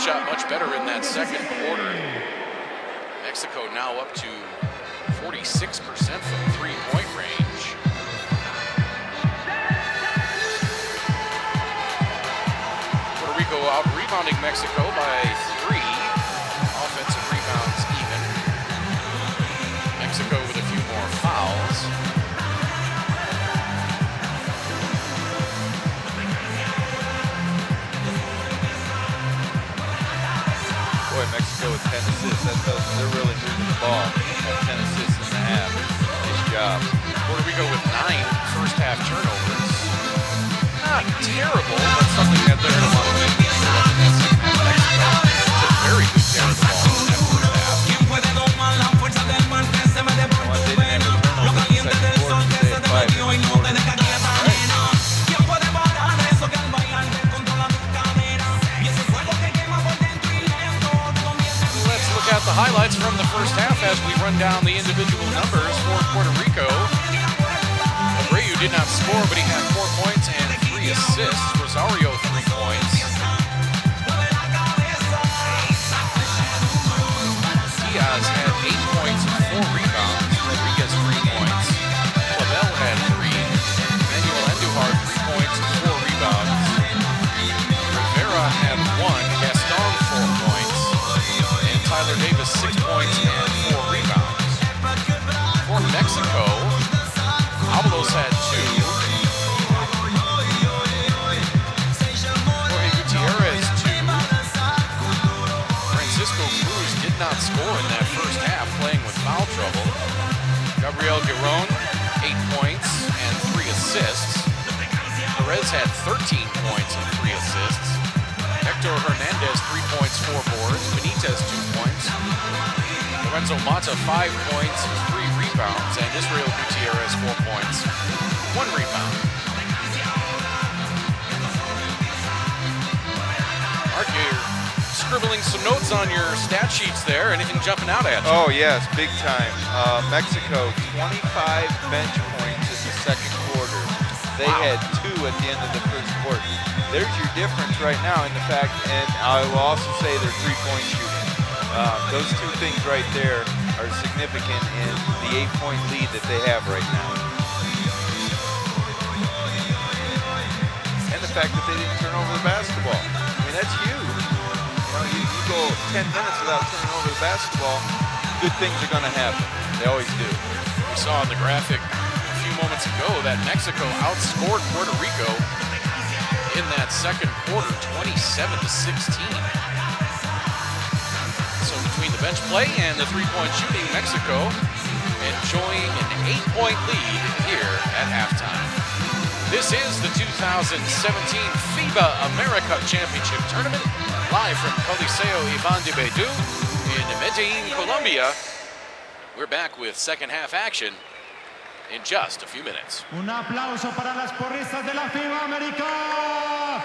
shot much better in that second quarter. Mexico now up to 46% from three-point range. Puerto Rico out-rebounding Mexico by 3. Offensive rebounds even. Mexico with a few more fouls. Boy, Mexico with 10 assists. That tells me they're really moving the ball. 10 assists in the half. Nice job. Puerto Rico with 9 first-half turnovers. Not terrible, but something that they're going to want to win. Mexico took very good care of the ball in that first half. They didn't have a turnover in the second quarter. They had 5 in the quarter. Let's look at the highlights from the first half as we run down the individual numbers for Puerto Rico. Abreu did not score, but he had 4 points and 3 assists. Rosario 3 points. Diaz had 8 points and 4 rebounds. Rodriguez 3 points. Clavel had 3. Manuel Andujar 3 points and 4 rebounds. Rivera had 1. Gaston 4 points. And Tyler Davis 6 points and 4 rebounds. For Mexico, Avalos had 2. Jorge Gutierrez 2. Francisco Cruz did not score in that first half, playing with foul trouble. Gabriel Giron 8 points and 3 assists. Perez had 13 points and 3 assists. Hector Hernandez 3 points, 4 boards. Benitez 2 points. Lorenzo Mata 5 points, 3 rebounds, and Israel Gutierrez 4 points, 1 rebound. Mark, you're scribbling some notes on your stat sheets there. Anything jumping out at you? Oh yes, big time. Mexico 25 bench points in the second quarter. They had 2 at the end of the first quarter. There's your difference right now in the fact, and I will also say their 3-point shooting. Those 2 things right there are significant in the 8-point lead that they have right now. And the fact that they didn't turn over the basketball. I mean, that's huge. You go 10 minutes without turning over the basketball, good things are going to happen. They always do. We saw in the graphic a few moments ago that Mexico outscored Puerto Rico in that second quarter, 27-16. So between the bench play and the 3-point shooting, Mexico enjoying an 8-point lead here at halftime. This is the 2017 FIBA AmeriCup Championship Tournament, live from Coliseo Iván de Bedú in Medellín, Colombia. We're back with second half action in just a few minutes. Un aplauso para las porristas de la FIBA AmeriCup.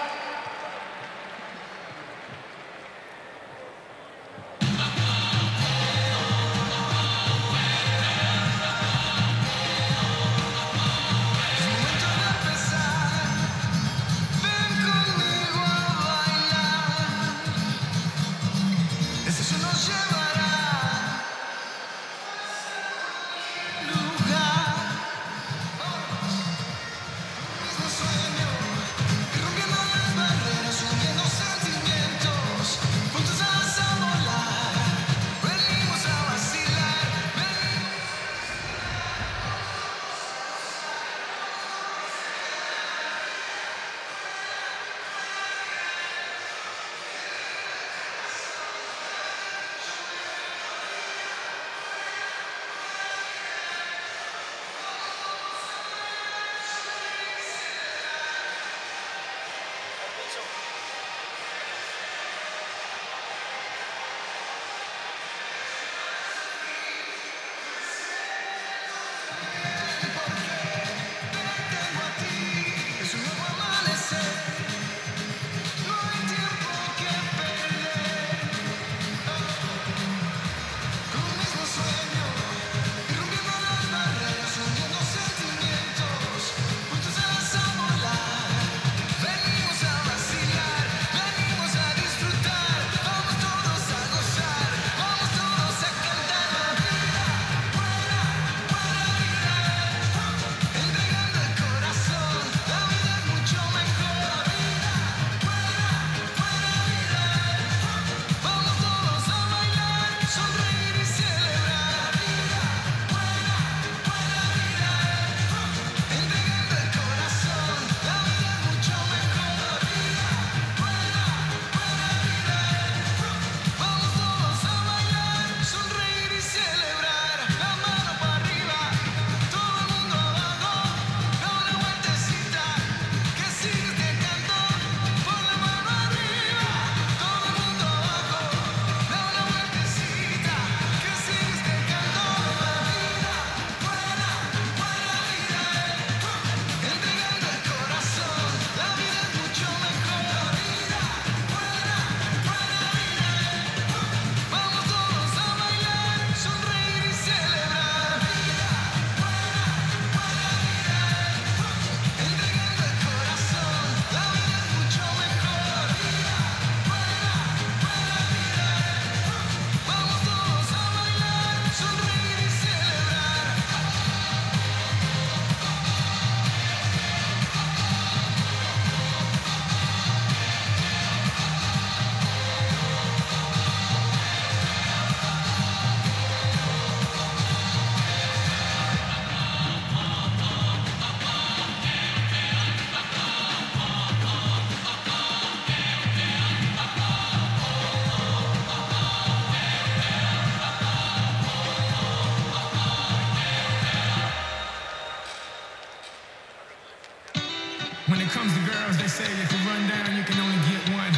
say if you run down, you can only get one.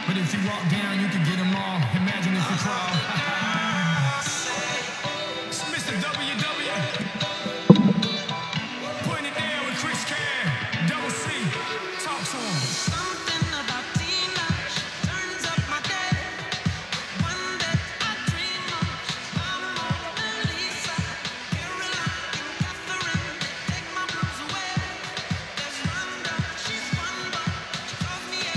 But if you walk down, you can get them all. Imagine if you crawl. It's Mr. WW. Putting it down with Chris Can, Double C. Talk to him. Something about Tina turns up my day. One that I dream of. I'm Mona Lisa, Caroline, and Catherine. They take my blues away. There's Rhonda, she's fun, but she calls me a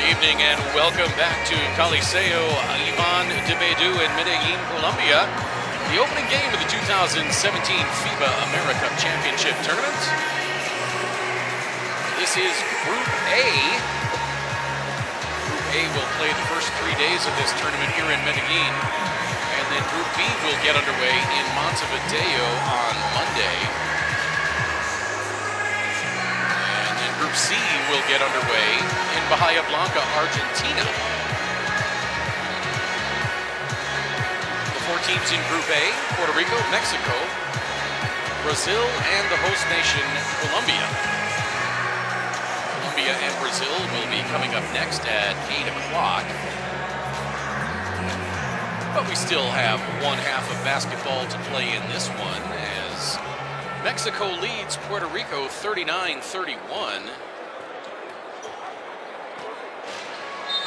Evening and welcome back to Coliseo Iván de Bedú in Medellín, Colombia. The opening game of the 2017 FIBA AmeriCup Championship Tournament. This is Group A. Group A will play the first 3 days of this tournament here in Medellín. And then Group B will get underway in Montevideo on Monday. And then Group C will get underway in Bahia Blanca, Argentina. The 4 teams in Group A: Puerto Rico, Mexico, Brazil, and the host nation, Colombia. Colombia and Brazil will be coming up next at 8 o'clock. But we still have one half of basketball to play in this one as Mexico leads Puerto Rico 39-31.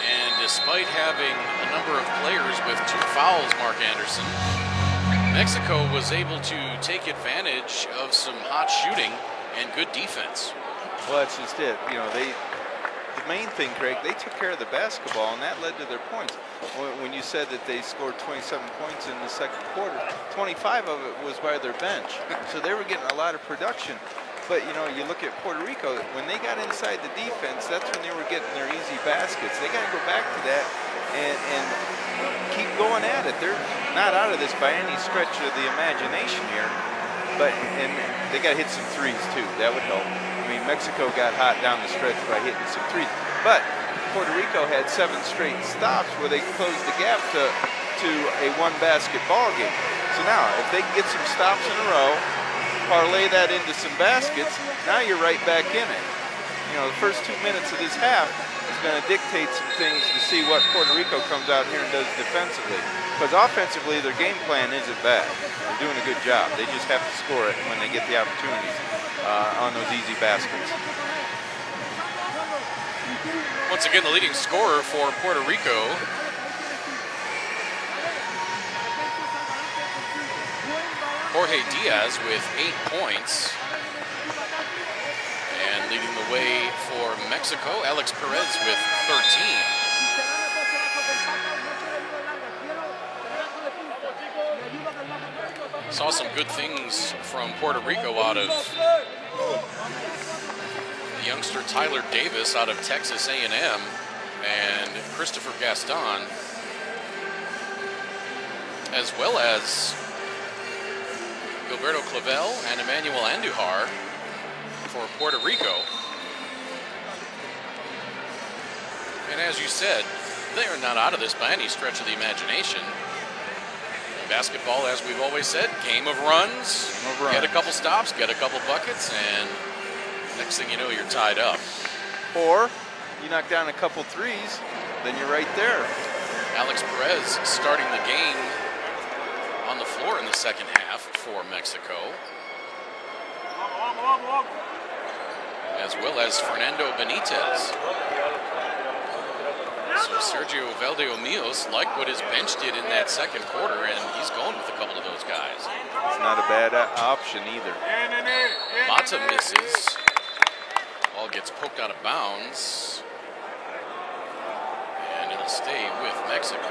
And despite having a number of players with 2 fouls, Mark Anderson, Mexico was able to take advantage of some hot shooting and good defense. Well, that's just it. You know, the main thing, Craig, they took care of the basketball, and that led to their points. When you said that they scored 27 points in the second quarter, 25 of it was by their bench. So they were getting a lot of production. But, you know, you look at Puerto Rico, when they got inside the defense, that's when they were getting their easy baskets. They got to go back to that and keep going at it. They're not out of this by any stretch of the imagination here. And they got to hit some threes, too. That would help. I mean, Mexico got hot down the stretch by hitting some threes. But Puerto Rico had 7 straight stops where they closed the gap to a 1-basket ball game. So now, if they can get some stops in a row, parlay that into some baskets, now you're right back in it. You know, the first 2 minutes of this half is going to dictate some things to see what Puerto Rico comes out here and does defensively. Because offensively, their game plan isn't bad. They're doing a good job. They just have to score it when they get the opportunities on those easy baskets. Once again, the leading scorer for Puerto Rico, Jorge Diaz with 8 points. And leading the way for Mexico, Alex Perez with 13. Saw some good things from Puerto Rico out of the youngster Tyler Davis out of Texas A&M and Christopher Gaston, as well as Gilberto Clavel and Emmanuel Andujar for Puerto Rico. And as you said, they are not out of this by any stretch of the imagination. Basketball, as we've always said, game of runs. Get a couple stops, get a couple buckets, and next thing you know, you're tied up. Or you knock down a couple threes, then you're right there. Alex Perez starting the game on the floor in the second half for Mexico, as well as Fernando Benitez. So Sergio Valdeomios liked what his bench did in that second quarter, and he's going with a couple of those guys. It's not a bad option either. Mata misses. Ball gets poked out of bounds, and it'll stay with Mexico.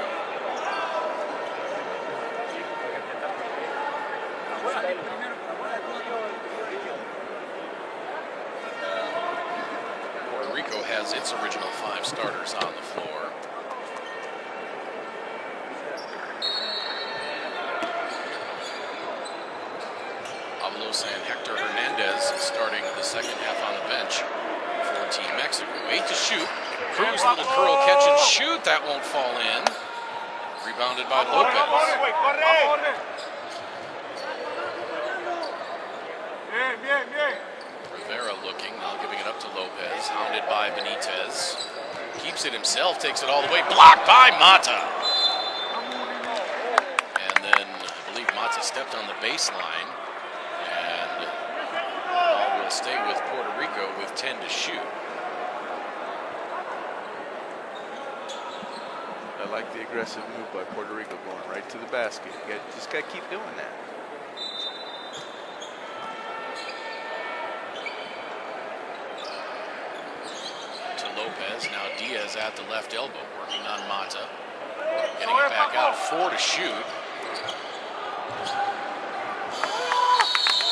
Puerto Rico has its original 5 starters on the floor. Avalos and Hector Hernandez starting the second half on the bench for Team Mexico. 8 to shoot. Cruz, little curl catch and shoot. That won't fall in. Rebounded by Lopez. Rivera looking, now giving it up to Lopez, hounded by Benitez. Keeps it himself, takes it all the way, blocked by Mata. And then I believe Mata stepped on the baseline, and the ball will stay with Puerto Rico with 10 to shoot. I like the aggressive move by Puerto Rico going right to the basket. You just got to keep doing that. Lopez. Now Diaz at the left elbow, working on Mata. Getting it back out, 4 to shoot.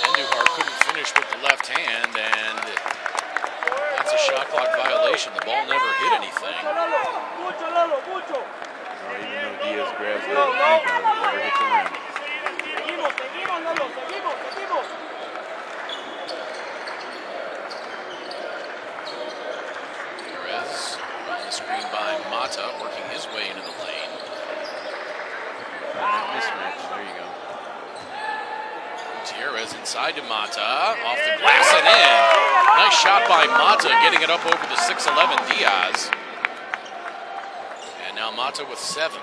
Andujar couldn't finish with the left hand, and that's a shot clock violation. The ball never hit anything. Even though Diaz grabs the rebound, it never hit the rim. Perez on the screen by Mata, working his way into the lane. Mismatch, there you go. Gutierrez inside to Mata, off the glass and in. Nice shot by Mata, getting it up over the 6'11" Diaz. And now Mata with 7.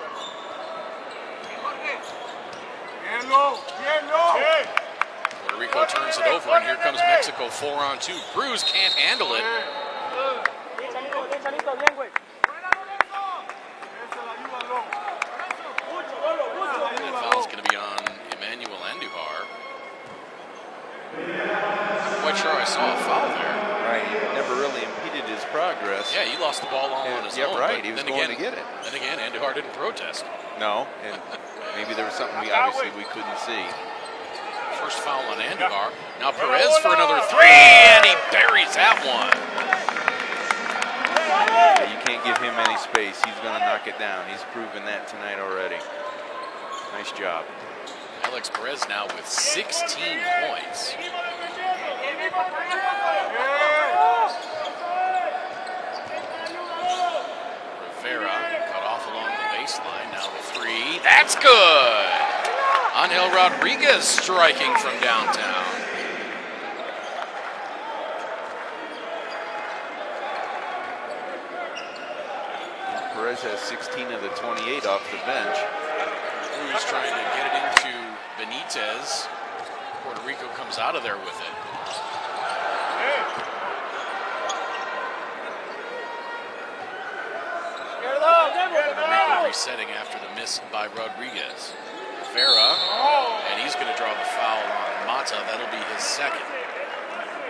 Puerto Rico turns it over, and here comes Mexico 4-on-2. Cruz can't handle it. That foul's going to be on Emmanuel Andujar. Not quite sure I saw a foul there. Right, he never really impeded his progress. Yeah, he lost the ball all on his own. Right, he was going to get it. Then again, Andujar didn't protest. No, and maybe there was something we couldn't see. First foul on Andujar. Now Perez for another 3, and he buries that one. Yeah, you can't give him any space. He's going to knock it down. He's proven that tonight already. Nice job. Alex Perez now with 16 points. Rivera cut off along the baseline. Now the 3. That's good. Angel Rodriguez striking from downtown. Perez has 16 of the 28 off the bench. Cruz trying to get it into Benitez. Puerto Rico comes out of there with it. Puerto Rico resetting after the miss by Rodriguez. Rivera, and he's going to draw the foul on Mata. That'll be his second.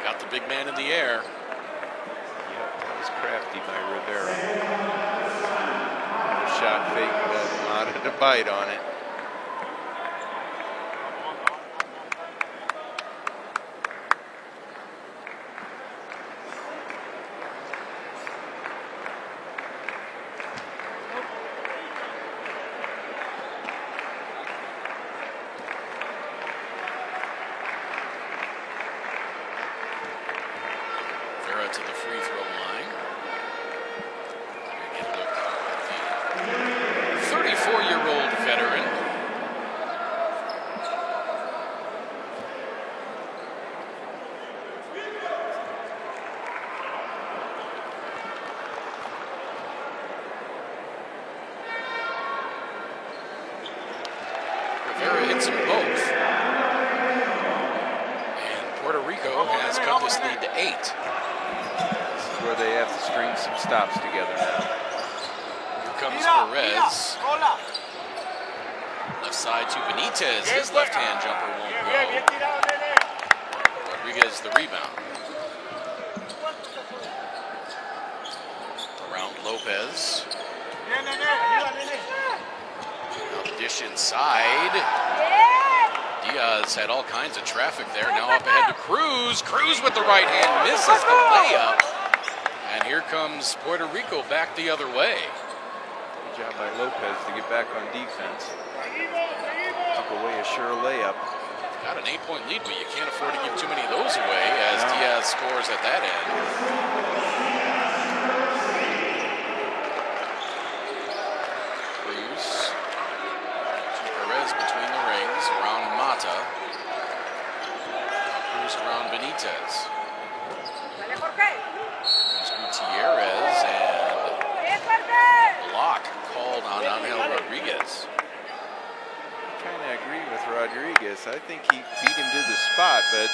Got the big man in the air. Yep, that was crafty by Rivera. A shot fake, but Mata to bite on it. To the free throw line. Get a look at the 34-year-old veteran. Rivera hits them both. And Puerto Rico has cut this lead to 8. Where they have to string some stops together now. Here comes Perez. Left side to Benitez. His left-hand jumper won't go. Rodriguez the rebound. Around Lopez. Now the dish inside. Diaz had all kinds of traffic there. Now up ahead to Cruz. Cruz with the right hand misses the layup. And here comes Puerto Rico back the other way. Good job by Lopez to get back on defense. Took away a sure layup. Got an 8-point lead, but you can't afford to give too many of those away as Diaz scores at that end. Cruz to Perez between the rings, around Mata. Cruz around Benitez. Gutierrez and block called on Angel Rodriguez. I kind of agree with Rodriguez. I think he beat him to the spot, but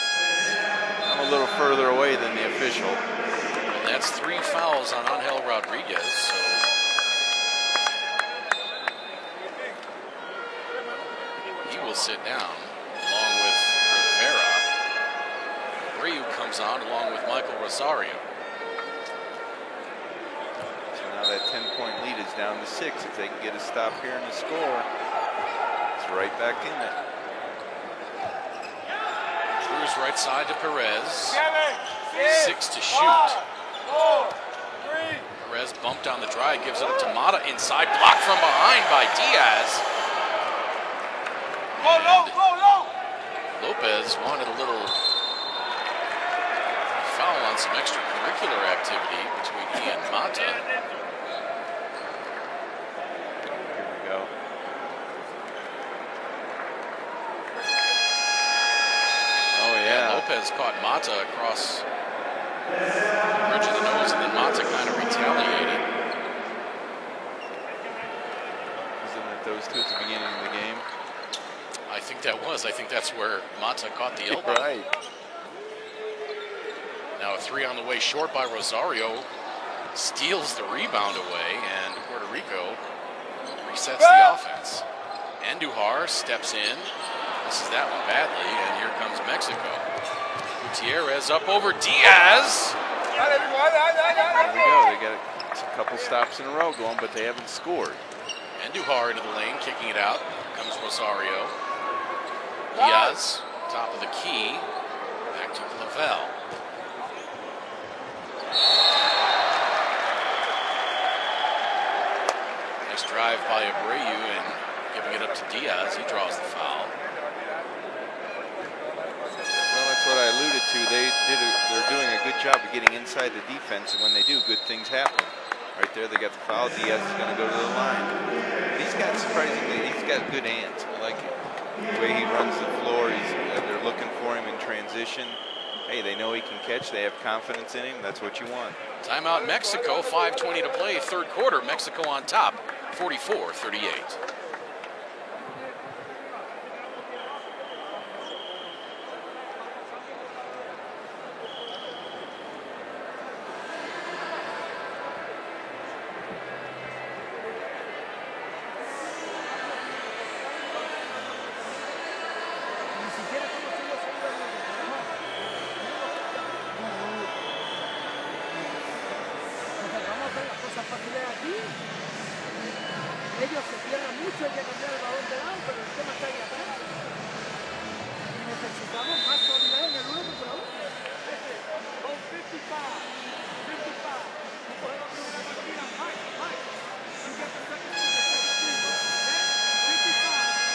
I'm a little further away than the official. And that's 3 fouls on Angel Rodriguez. So he will sit down along with Rivera. Abreu comes on along with Michael Rosario. 10-point lead is down to 6. If they can get a stop here and a score, it's right back in it. Cruz right side to Perez. 6 to shoot. Perez bumped on the drive, gives it up to Mata inside, blocked from behind by Diaz. Lopez wanted a little foul on some extracurricular activity between he and Mata. Here we go. Oh yeah. Lopez caught Mata across the bridge of the nose, and then Mata kind of retaliated. Isn't it those two at the beginning of the game? I think that was. I think that's where Mata caught the elbow. Right. Now a 3 on the way short by Rosario. Steals the rebound away, and Puerto Rico resets the offense. Andujar steps in. Misses that one badly, and here comes Mexico. Gutierrez up over Diaz. There we go. They got a couple stops in a row going, but they haven't scored. Andujar into the lane, kicking it out. Comes Rosario. Diaz, top of the key. Back to Clavel. Nice drive by Abreu and giving it up to Diaz. He draws the foul. Well, that's what I alluded to. They're doing a good job of getting inside the defense, and when they do, good things happen. Right there, they got the foul. Diaz is going to go to the line. He's got good hands. I like it. The way he runs the floor, they're looking for him in transition. Hey, they know he can catch. They have confidence in him. That's what you want. Timeout Mexico, 5:20 to play, third quarter. Mexico on top, 44-38. Ellos se pierden mucho, hay que cambiar el balón de lado, pero el tema está ahí atrás. Y necesitamos más solidez en el 1 contra 1. Con 55. Y coger la primera partida. Mike. You get the second three. Okay? 55.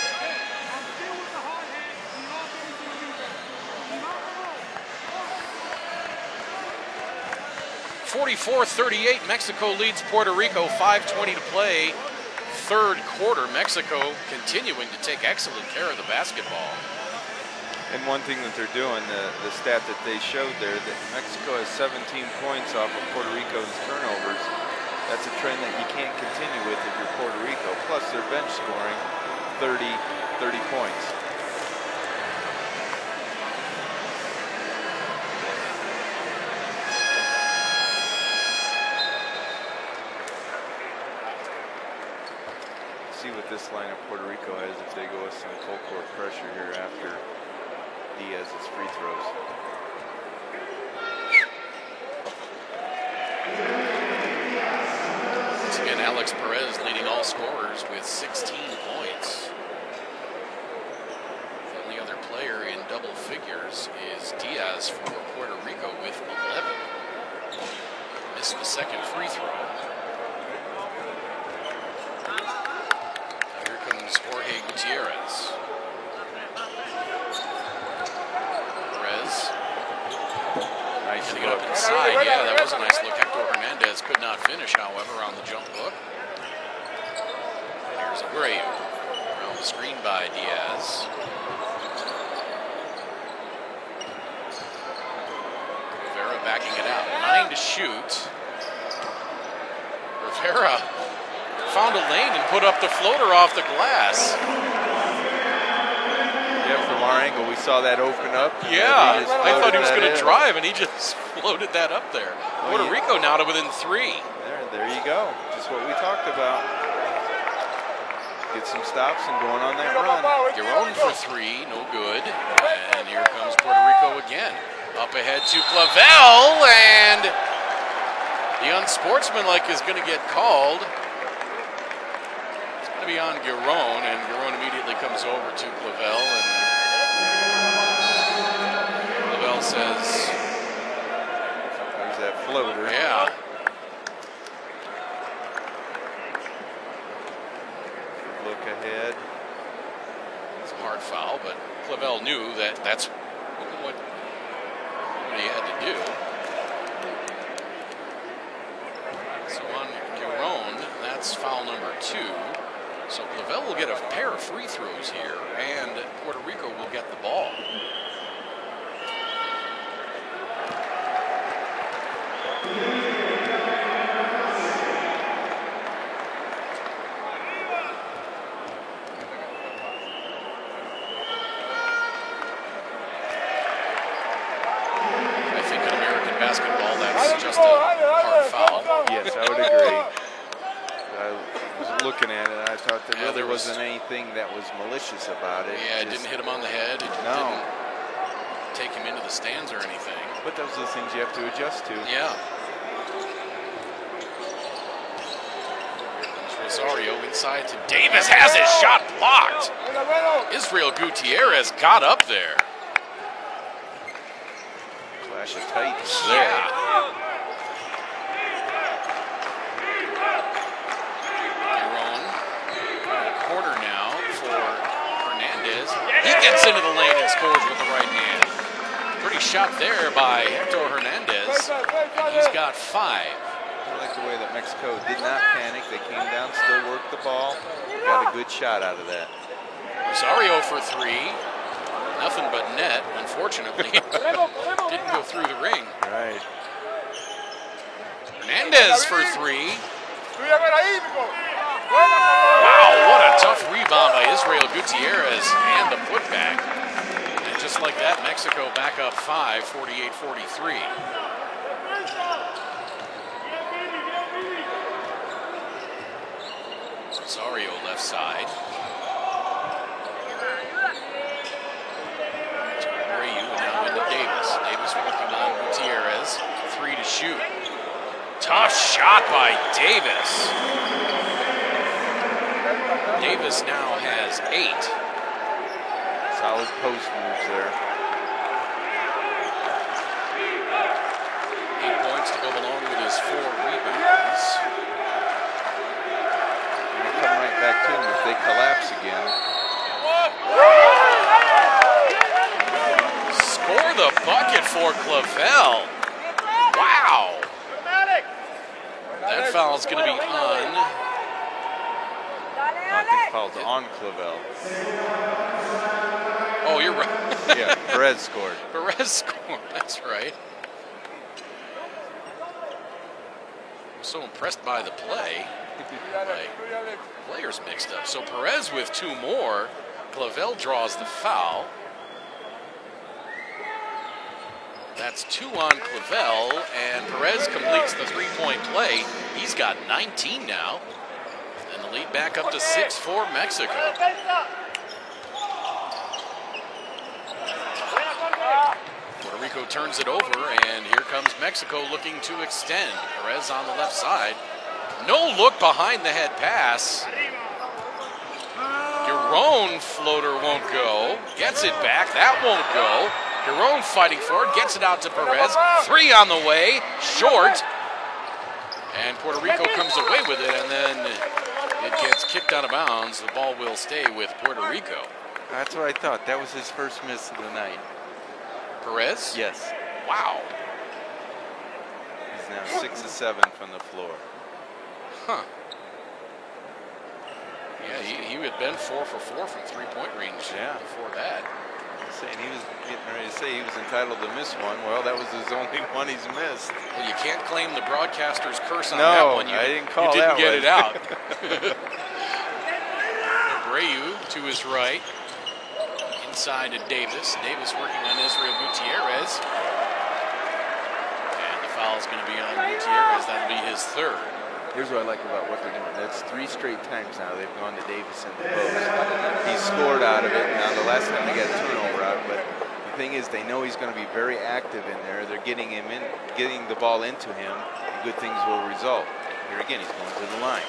Okay? I'm still with the hard hand. We all get into the rebound. We all go. 44-38, Mexico leads Puerto Rico, 5:20 to play. Third quarter, Mexico continuing to take excellent care of the basketball. And one thing that they're doing, the stat that they showed there, that Mexico has 17 points off of Puerto Rico's turnovers. That's a trend that you can't continue with if you're Puerto Rico. Plus their bench scoring 30 points. See what this lineup Puerto Rico has if they go with some full court pressure here after Diaz's free throws. Once again, Alex Perez leading all scorers with 16 points. The only other player in double figures is Diaz for Puerto Rico with 11. Missed the second free throw. Jorge Gutierrez. Perez. Nice Getting it up inside. Yeah, that was a nice look. Hector Hernandez could not finish, however, on the jump hook. And here's Abreu. Around the screen by Diaz. Rivera backing it out. 9 to shoot. Rivera found a lane and put up the floater off the glass. Yeah, from our angle, we saw that open up. Yeah, I thought he was going to drive, and he just floated that up there. Puerto Rico now to within 3. There you go. Just what we talked about. Get some stops and going on that run. Giron for 3, no good. And here comes Puerto Rico again. Up ahead to Clavel, and The unsportsmanlike is going to get called. It's going to be on Giron, and Giron immediately comes over to Clavel, and Clavel says, there's that floater. yeah. Look ahead. It's a hard foul, but Clavel knew that that's what he had to do. So on Giron, that's foul number 2. So Clavel will get a pair of free throws here, and Puerto Rico will get the ball. I think in American basketball, that's just a hard foul. Yes, I would agree. I was looking at it, and I thought there really there was- wasn't anything that was malicious about it. Yeah, it Just- didn't hit him on the head. It didn't take him into the stands or anything. But those are the things you have to adjust to. Yeah. Comes Rosario inside to Davis, has his shot blocked. Israel Gutierrez got up there. Flash of tights. Yeah. Giron, corner now for Hernandez. He gets into the lane and scores with the right hand. Pretty shot there by Hector Hernandez. And he's got 5. I like the way that Mexico did not panic. They came down, still worked the ball. Got a good shot out of that. Rosario for 3. Nothing but net, unfortunately. Didn't go through the ring. Right. Hernandez for 3. Wow, what a tough rebound by Israel Gutierrez and the putback. And just like that, Mexico back up 5, 48-43. Rosario left side. Rayu now into Davis. Davis working on Gutierrez. 3 to shoot. Tough shot by Davis. Davis now has 8. Solid post moves there. 8 points to go along with his 4 rebounds. They'll come right back to him if they collapse again. Score the bucket for Clavel. Wow. That foul's going to be on. I think foul's on Clavel. Oh, you're right. Yeah, Perez scored. Perez scored. That's right. I'm so impressed by the play. Like, players mixed up. So Perez with 2 more. Clavel draws the foul. That's 2 on Clavel, and Perez completes the 3-point play. He's got 19 now, and the lead back up to 6 for Mexico. Puerto Rico turns it over, and here comes Mexico looking to extend. Perez on the left side. No look behind the head pass. Giron floater won't go. Gets it back. That won't go. Giron fighting for it. Gets it out to Perez. 3 on the way. Short. And Puerto Rico comes away with it, and then it gets kicked out of bounds. The ball will stay with Puerto Rico. That's what I thought. That was his first miss of the night. Perez? Yes. Wow. He's now 6 of 7 from the floor. Huh. Yeah, he had been 4 for 4 from 3-point range before that. Saying he was getting ready to say he was entitled to miss one. Well, that was his only one he's missed. Well, you can't claim the broadcaster's curse on that one. I didn't call you didn't that get one. it out. Abreu to his right. Inside to Davis. Davis working on Israel Gutierrez. And the foul is going to be on Gutierrez. That'll be his 3rd. Here's what I like about what they're doing. That's 3 straight times now they've gone to Davis in the post. He scored out of it. Now, the last time they got a turnover out, but the thing is they know he's going to be very active in there. They're getting him in, getting the ball into him, and good things will result. Here again, he's going to the line.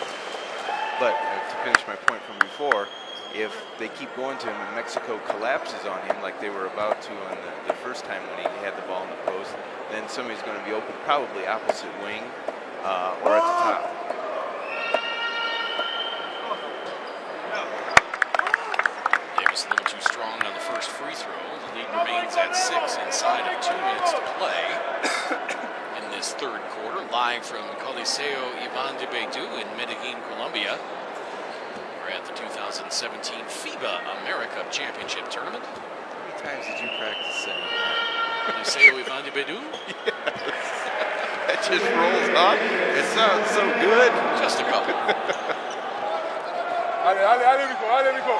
But to finish my point from before, if they keep going to him and Mexico collapses on him like they were about to on the first time when he had the ball in the post, then somebody's going to be open, probably opposite wing or at the top. Davis a little too strong on the first free throw. The lead remains at 6 inside of 2 minutes to play in this third quarter. Live from Coliseo Iván de Beidou in Medellin, Colombia. We're at the 2017 FIBA AmeriCup Championship Tournament. How many times did you practice saying that? Coliseo Iván de Beidou? That just rolls off. It sounds so good. Just a couple. Dale, mijo.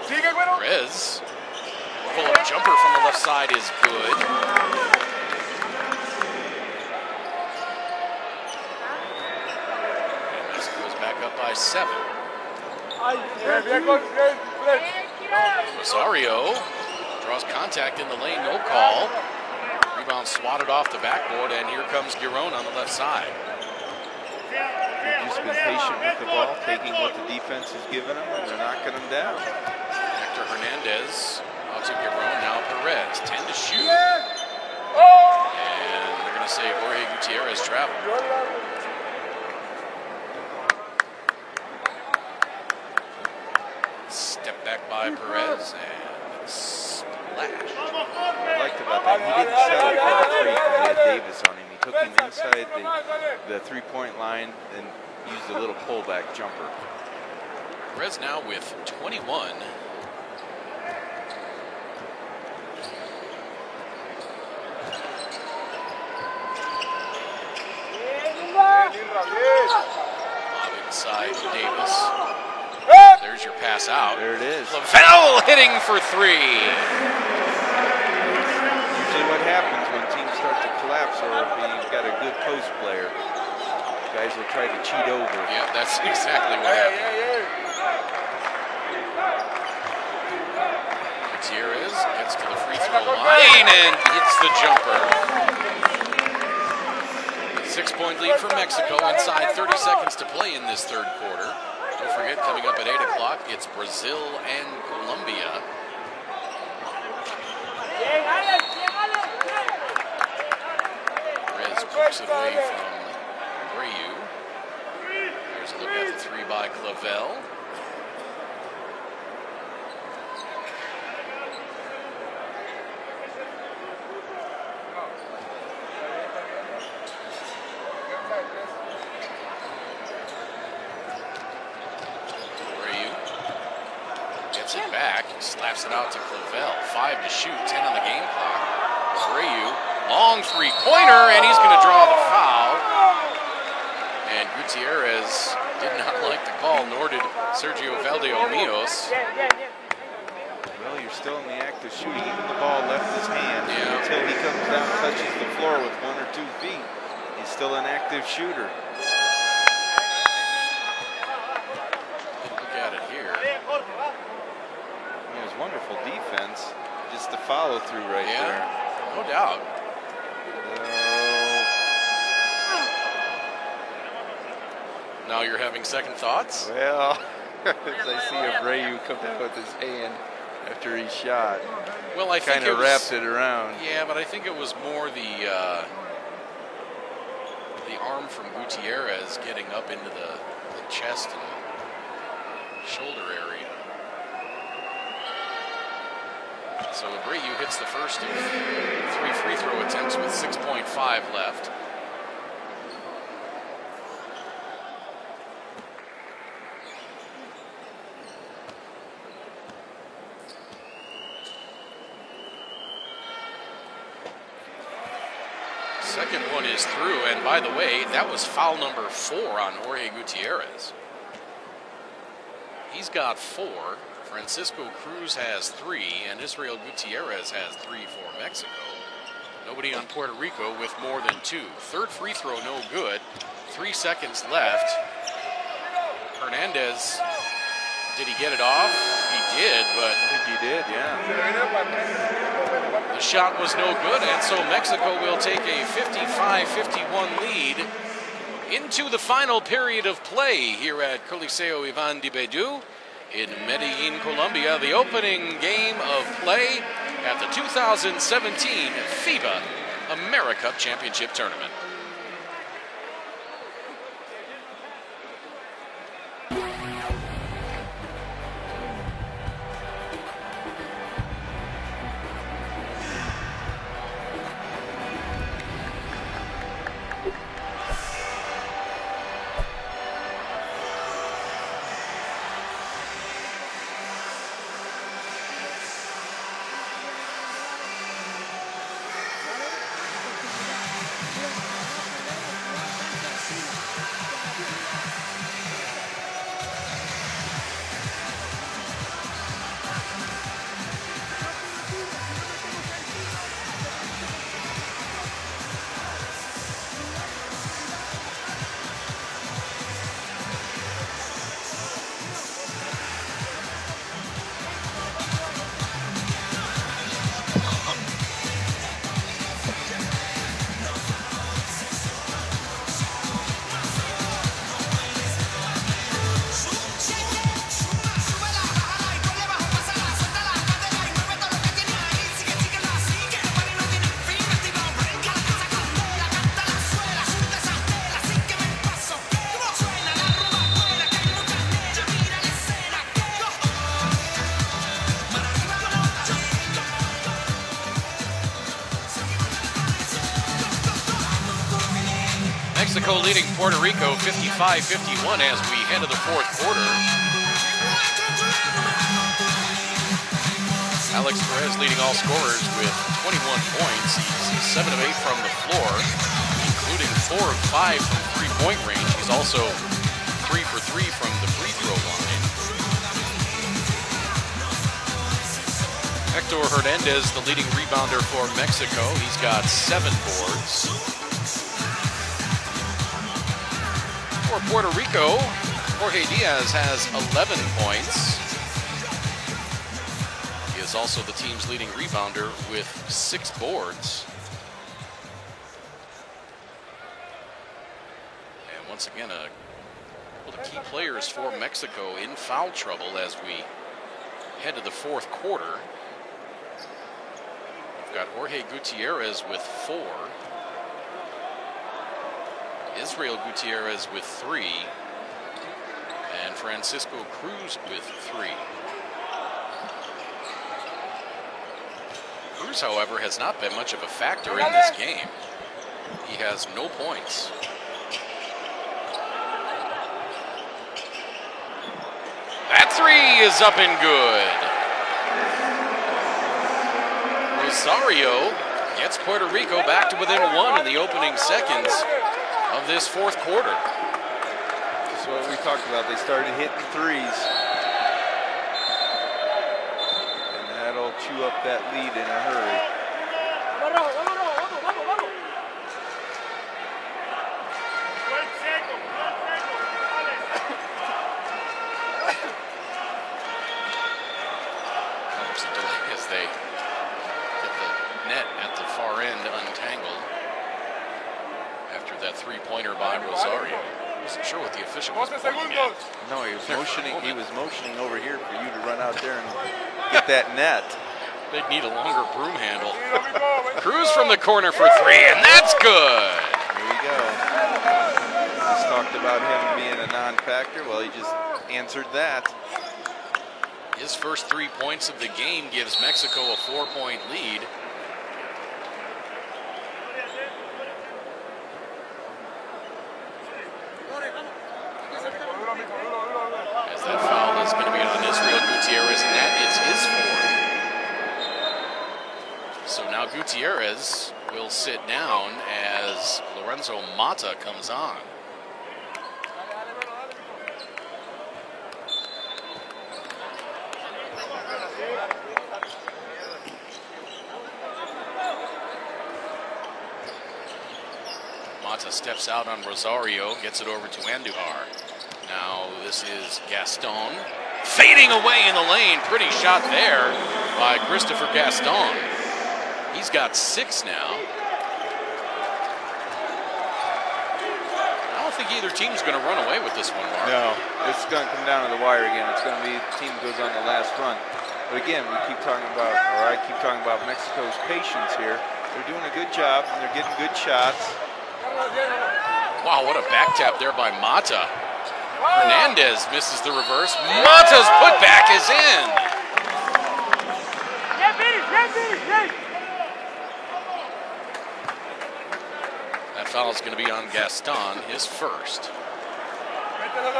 Sigue, güero. Perez. Pull-up jumper from the left side is good. And Mexico's back up by 7. Rosario draws contact in the lane, no call. Rebound swatted off the backboard, and here comes Giron on the left side. They've just been patient with the ball, taking what the defense has given them, and they're knocking them down. Hector Hernandez out to Giron, now Perez, 10 to shoot. And they're going to say Jorge Gutierrez traveled. Step back by Perez, and splash. What I liked about that, he didn't settle for the three because he had Davis on him. He took him inside the three-point line and used a little pullback jumper. Perez now with 21. Bob inside Davis. There's your pass out. There it is. Lavelle hitting for 3. Usually what happens when teams start to collapse or if you've got a good post player, guys will try to cheat over. Yep, that's exactly what happened. Gutierrez gets to the free throw line and hits the jumper. 6-point lead for Mexico inside 30 seconds to play in this third quarter. Don't forget, coming up at 8 o'clock, it's Brazil and Colombia. Perez pokes it away from Abreu. There's a look at the 3 by Clavel. It back, slaps it out to Clavel. 5 to shoot, 10 on the game clock. Abreu, long three-pointer, and he's going to draw the foul. And Gutierrez did not like the call, nor did Sergio Valdeomios. Well, you're still in the act of shooting. Even the ball left his hand until he comes down, touches the floor with 1 or 2 feet. He's still an active shooter. Look at it here. It was wonderful defense, just the follow through right there. No doubt. Now you're having second thoughts? Well, as I see Abreu come down with his hand after he shot. Well, I think kind of wrapped it around. Yeah, but I think it was more the arm from Gutierrez getting up into the chest and shoulder area. So Abreu hits the first of 3 free throw attempts with 6.5 left. Second one is through, and by the way, that was foul number 4 on Jorge Gutierrez. He's got 4. Francisco Cruz has 3, and Israel Gutierrez has 3 for Mexico. Nobody on Puerto Rico with more than 2. Third free throw, no good. 3 seconds left. Hernandez, did he get it off? He did, but I think he did, yeah. the shot was no good, and so Mexico will take a 55-51 lead into the final period of play here at Coliseo Iván de Bedú in Medellin, Colombia, the opening game of play at the 2017 FIBA AmeriCup Championship Tournament. Mexico leading Puerto Rico 55-51 as we head to the fourth quarter. Alex Perez leading all scorers with 21 points. He's 7 of 8 from the floor, including 4 of 5 from three-point range. He's also 3 for 3 from the free throw line. Hector Hernandez, the leading rebounder for Mexico. He's got 7 boards. For Puerto Rico, Jorge Diaz has 11 points. He is also the team's leading rebounder with 6 boards. And once again, one of the key players for Mexico in foul trouble as we head to the fourth quarter. We've got Jorge Gutierrez with 4. Israel Gutierrez with 3, and Francisco Cruz with 3. Cruz, however, has not been much of a factor in this game. He has no points. That 3 is up and good. Rosario gets Puerto Rico back to within 1 in the opening seconds of this fourth quarter. That's what we talked about. They started hitting threes. And that'll chew up that lead in a hurry. As they get the net at the far end untangled. After that three-pointer by Rosario. I wasn't sure what the official was pointing at. No, he was motioning. He was motioning over here for you to run out there and get that net. They'd need a longer broom handle. Cruz from the corner for 3, and that's good. There you go. Just talked about him being a non-factor. Well, he just answered that. His first 3 points of the game gives Mexico a 4-point lead. As that foul is going to be on Israel Gutierrez, and that is his 4th. So now Gutierrez will sit down as Lorenzo Mata comes on. Mata steps out on Rosario, gets it over to Andujar. Now this is Gaston. Fading away in the lane. Pretty shot there by Christopher Gaston. He's got 6 now. I don't think either team's going to run away with this one, Mark. No, it's going to come down to the wire again. It's going to be the team goes on the last run. But again, we keep talking about, or I keep talking about Mexico's patience here. They're doing a good job, and they're getting good shots. Wow, what a back tap there by Mata. Hernandez misses the reverse. Mata's putback is in. That foul is going to be on Gaston, his first. Anytime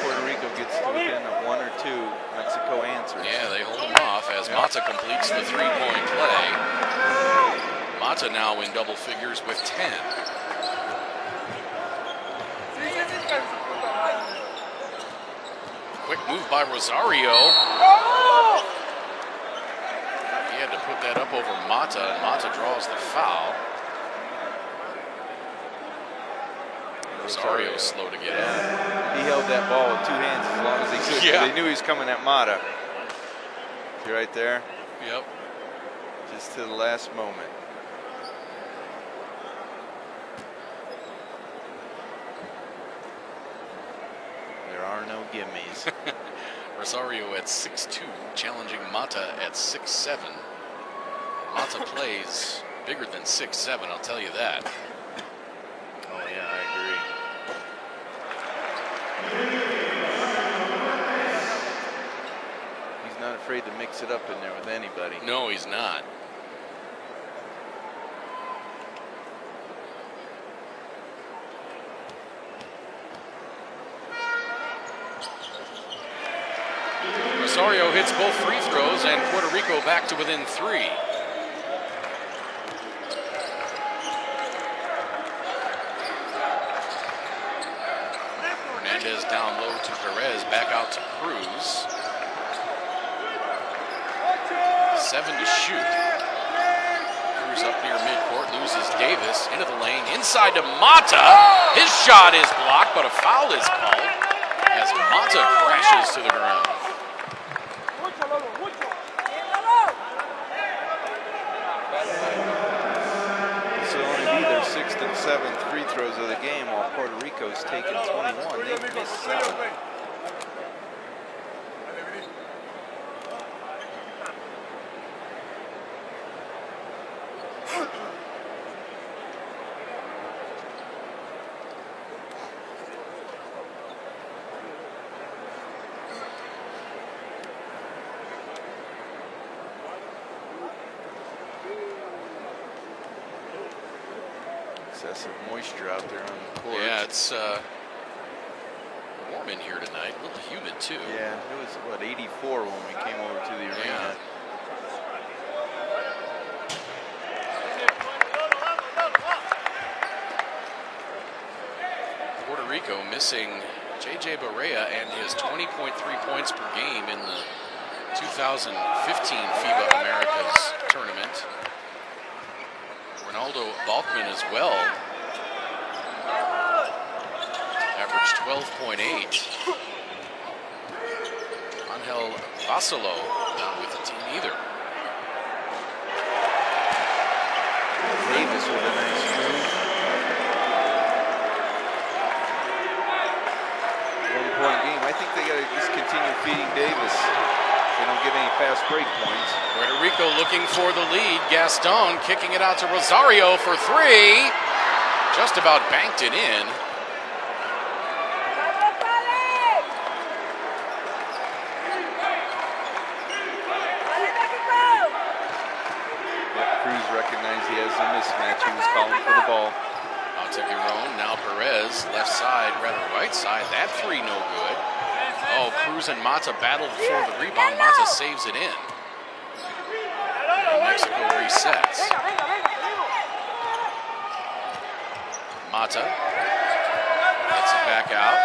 Puerto Rico gets to within of 1 or 2, Mexico answers. Yeah, they hold him off as Mata completes the 3-point play. Mata now in double figures with 10. Quick move by Rosario. He had to put that up over Mata, and Mata draws the foul. Rosario slow to get in. He held that ball with 2 hands as long as he could. Yeah. They knew he was coming at Mata. See right there? Yep. Just to the last moment. There are no gimmies. Rosario at 6'2", challenging Mata at 6'7". Mata plays bigger than 6'7", I'll tell you that. Oh yeah, I agree. He's not afraid to mix it up in there with anybody. No, he's not. Rosario hits both free throws, and Puerto Rico back to within 3. Hernandez down low to Perez, back out to Cruz. 7 to shoot. Cruz up near midcourt, loses Davis into the lane, inside to Mata. His shot is blocked, but a foul is called as Mata crashes to the ground. This will only be their 6th and 7th free throws of the game, while Puerto Rico's taken 21. They've missed 7. Excessive moisture out there on the court. Yeah, it's warm in here tonight. A little humid too. Yeah, it was what 84 when we came over to the arena. Yeah. Puerto Rico missing J.J. Barea and his 20.3 points per game in the 2015 FIBA Americas tournament. Ronaldo Balkman as well. Averaged 12.8. Angel Vasilo not with the team either. Davis with a nice move. 1-point game. I think they got to just continue feeding Davis. They don't get any fast break points. Puerto Rico looking for the lead. Gaston kicking it out to Rosario for 3. Just about banked it in. Yep, Cruz recognized he has a mismatch. He was calling for the ball. Alteguerón, now Perez, left side, rather right side. That 3 no good. Oh, Cruz and Mata battled for the rebound. Mata saves it in. And Mexico resets. Mata lets it back out.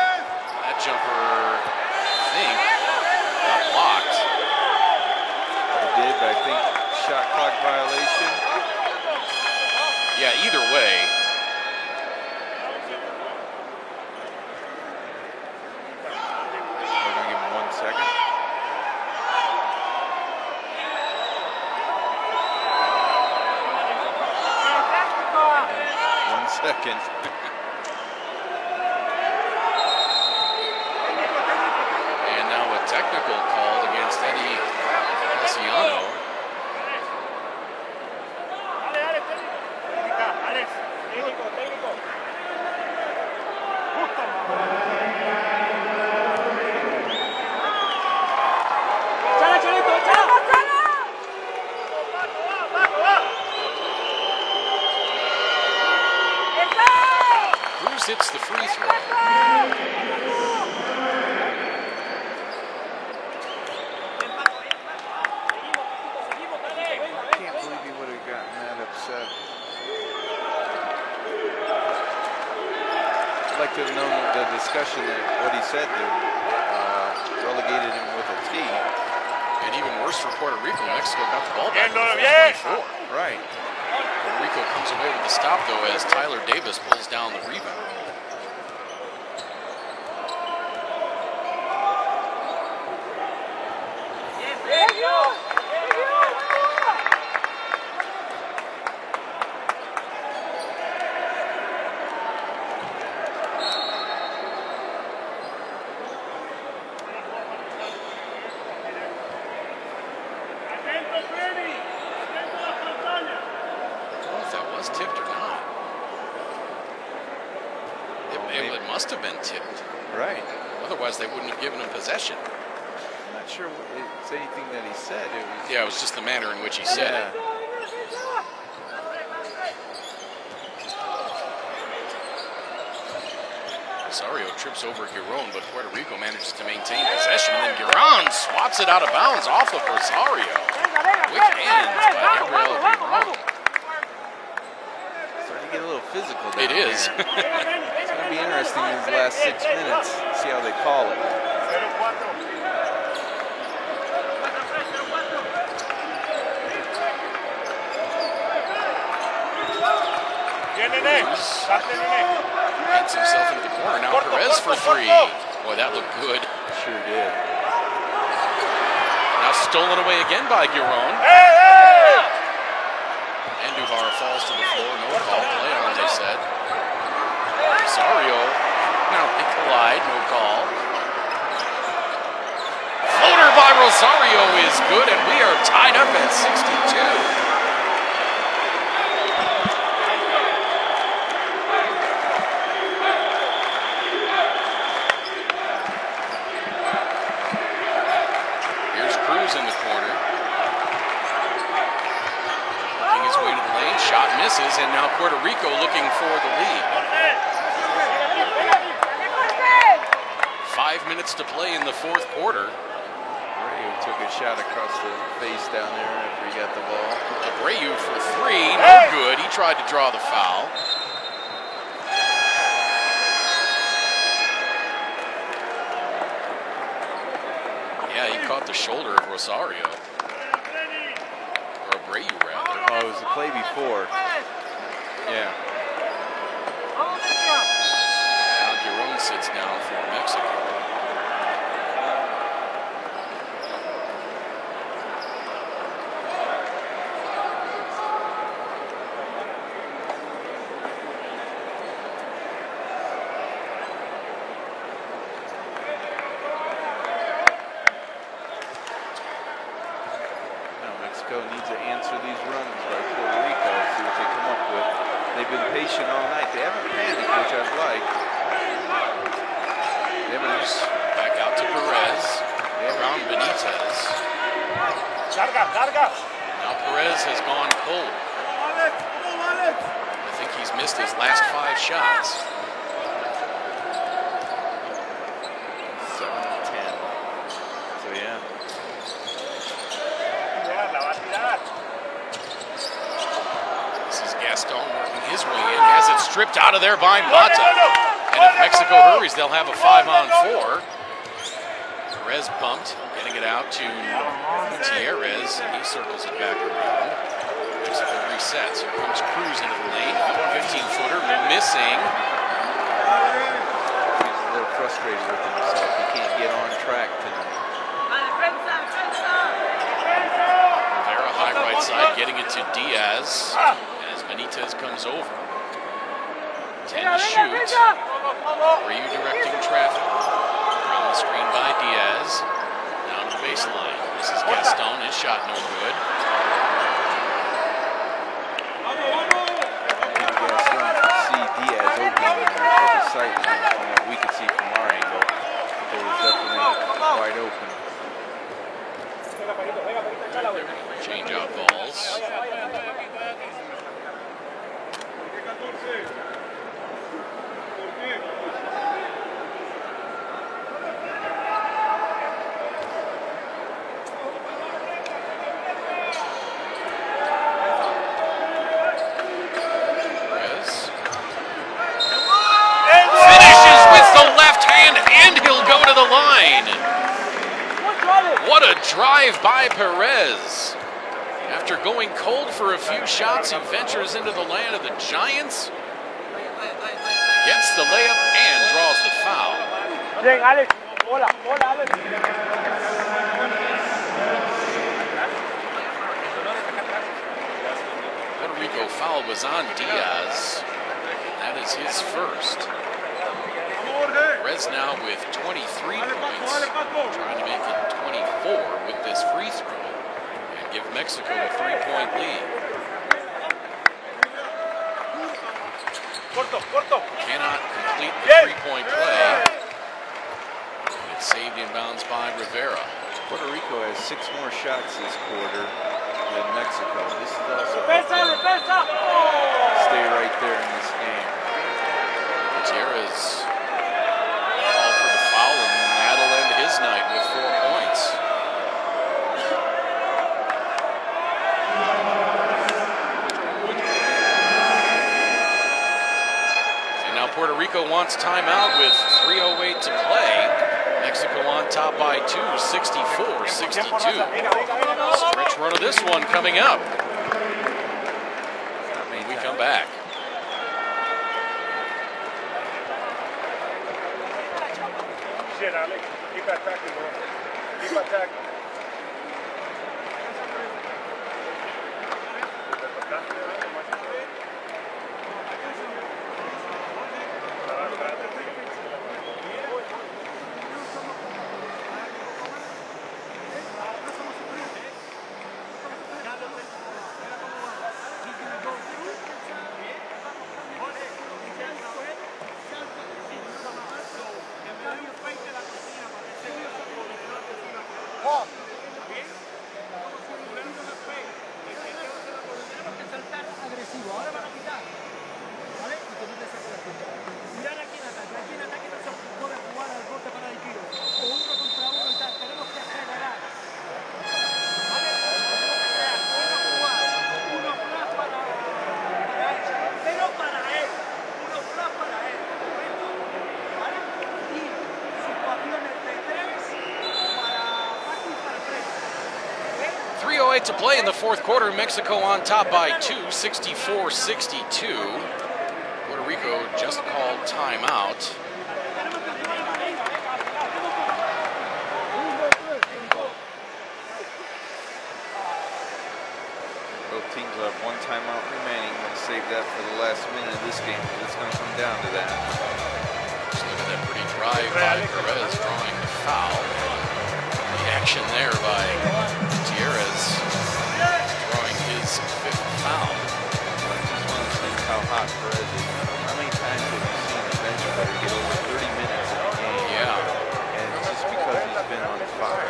That jumper, I think, got blocked. It did, but I think shot clock violation. Yeah, either way, American. And now a technical called against Eddie Cassiano. Cruz hits the free throw. Can't believe he would have gotten that upset. I'd like to have known the discussion that what he said that relegated him with a T. And even worse for Puerto Rico, Mexico got the ball back in 24. Right. Puerto Rico comes away with the stop, though, as Tyler Davis pulls down the rebound. Tipped or not. It must have been tipped. Right. Otherwise, they wouldn't have given him possession. I'm not sure what it's anything that he said. Yeah, it was just the manner in which he said it. Rosario trips over Giron, but Puerto Rico manages to maintain possession. And then Giron swats it out of bounds off of Rosario. Quick hands by Gabriel Giron. Get a little physical down It is. It's going to be interesting in these last 6 minutes. See how they call it. Gets himself into the corner. Now Perez for three. Boy, that looked good. Sure did. Now stolen away again by Giron. Andujar falls to the floor. No call. Play on, they said. Rosario. Now they collide. No call. Floater by Rosario is good, and we are tied up at 62. In the corner. Working his way to the lane. Shot misses, and now Puerto Rico looking for the lead. 5 minutes to play in the fourth quarter. Abreu took a shot across the face down there after he got the ball. Abreu for three. No good. He tried to draw the foul. Yeah, he caught the shoulder of Rosario. Or Abreu, rather. Oh, it was the play before. Yeah. Now Giron sits down for Mexico. Needs to answer these runs by Puerto Rico, see what they come up with. They've been patient all night. They haven't panicked, which I'd like. Back out to Perez. Around Benitez. Now Perez has gone cold. I think he's missed his last 5 shots. 7-10. So yeah. This is Gaston working his way in. Has it stripped out of there by Mata. And if Mexico hurries, they'll have a 5-on-4. Perez bumped, getting it out to Gutierrez. He circles it back around. Mexico resets. Here comes Cruz into the lane. 15-footer missing. He's a little frustrated with himself. He can't get on track tonight. Rivera high right side, getting it to Diaz as Benitez comes over. 10 to shoot. Redirecting traffic. Around the screen by Diaz. Down to the baseline. This is Gaston. His shot no good. See Diaz open at the sight line from what we could see from our angle. It was definitely wide open. Change out balls. What a drive by Perez. After going cold for a few shots, he ventures into the land of the Giants, gets the layup, and draws the foul. Puerto Rico foul was on Diaz. That is his first. Perez now with 23 points, trying to make it 24 with this free throw and give Mexico a 3-point lead. Cannot complete the 3-point play. It's saved inbounds by Rivera. Puerto Rico has 6 more shots this quarter than Mexico. This is also stay right there in this game. Gutierrez called for the foul, and that'll end his night with 4 points. And now Puerto Rico wants timeout with 3:08 to play. Mexico on top by 2, 64-62. Stretch run of this one coming up. When we come back. Shit, Alex. Keep attacking, bro. Keep attacking. To play in the fourth quarter. Mexico on top by 2, 64-62. Puerto Rico just called timeout. Both teams will have 1 timeout remaining. We'll save that for the last minute of this game. It's going to come down to that. Just look at that pretty drive by Perez drawing the foul. The action there by Gutierrez. Drawing his 5th foul. I just want to see how hot Perez is. How many times have you seen the bench player get over 30 minutes in a game? Yeah. And it's just because he's been on fire.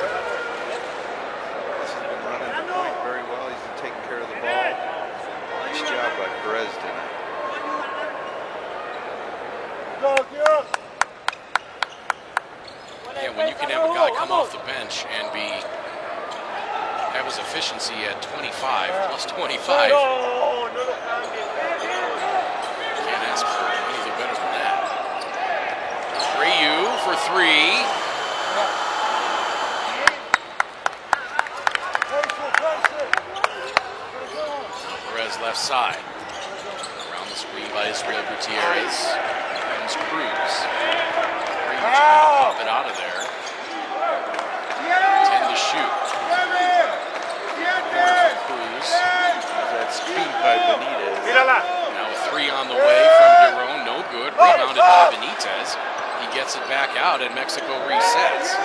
He's been running the point very well. He's been taking care of the ball. Nice job by Perez tonight. Yeah, when you can have a guy come off the bench and have his efficiency at 25, plus 25. Can't ask for anything better than that. Rayu for 3. Perez left side. Around the screen by Israel Gutierrez. Comes Cruz. Rayu trying to pop it out of there. 10 to shoot. Cruz. That speed by Benitez. Now a 3 on the way from Giron, no good. by Benitez. He gets it back out, and Mexico resets.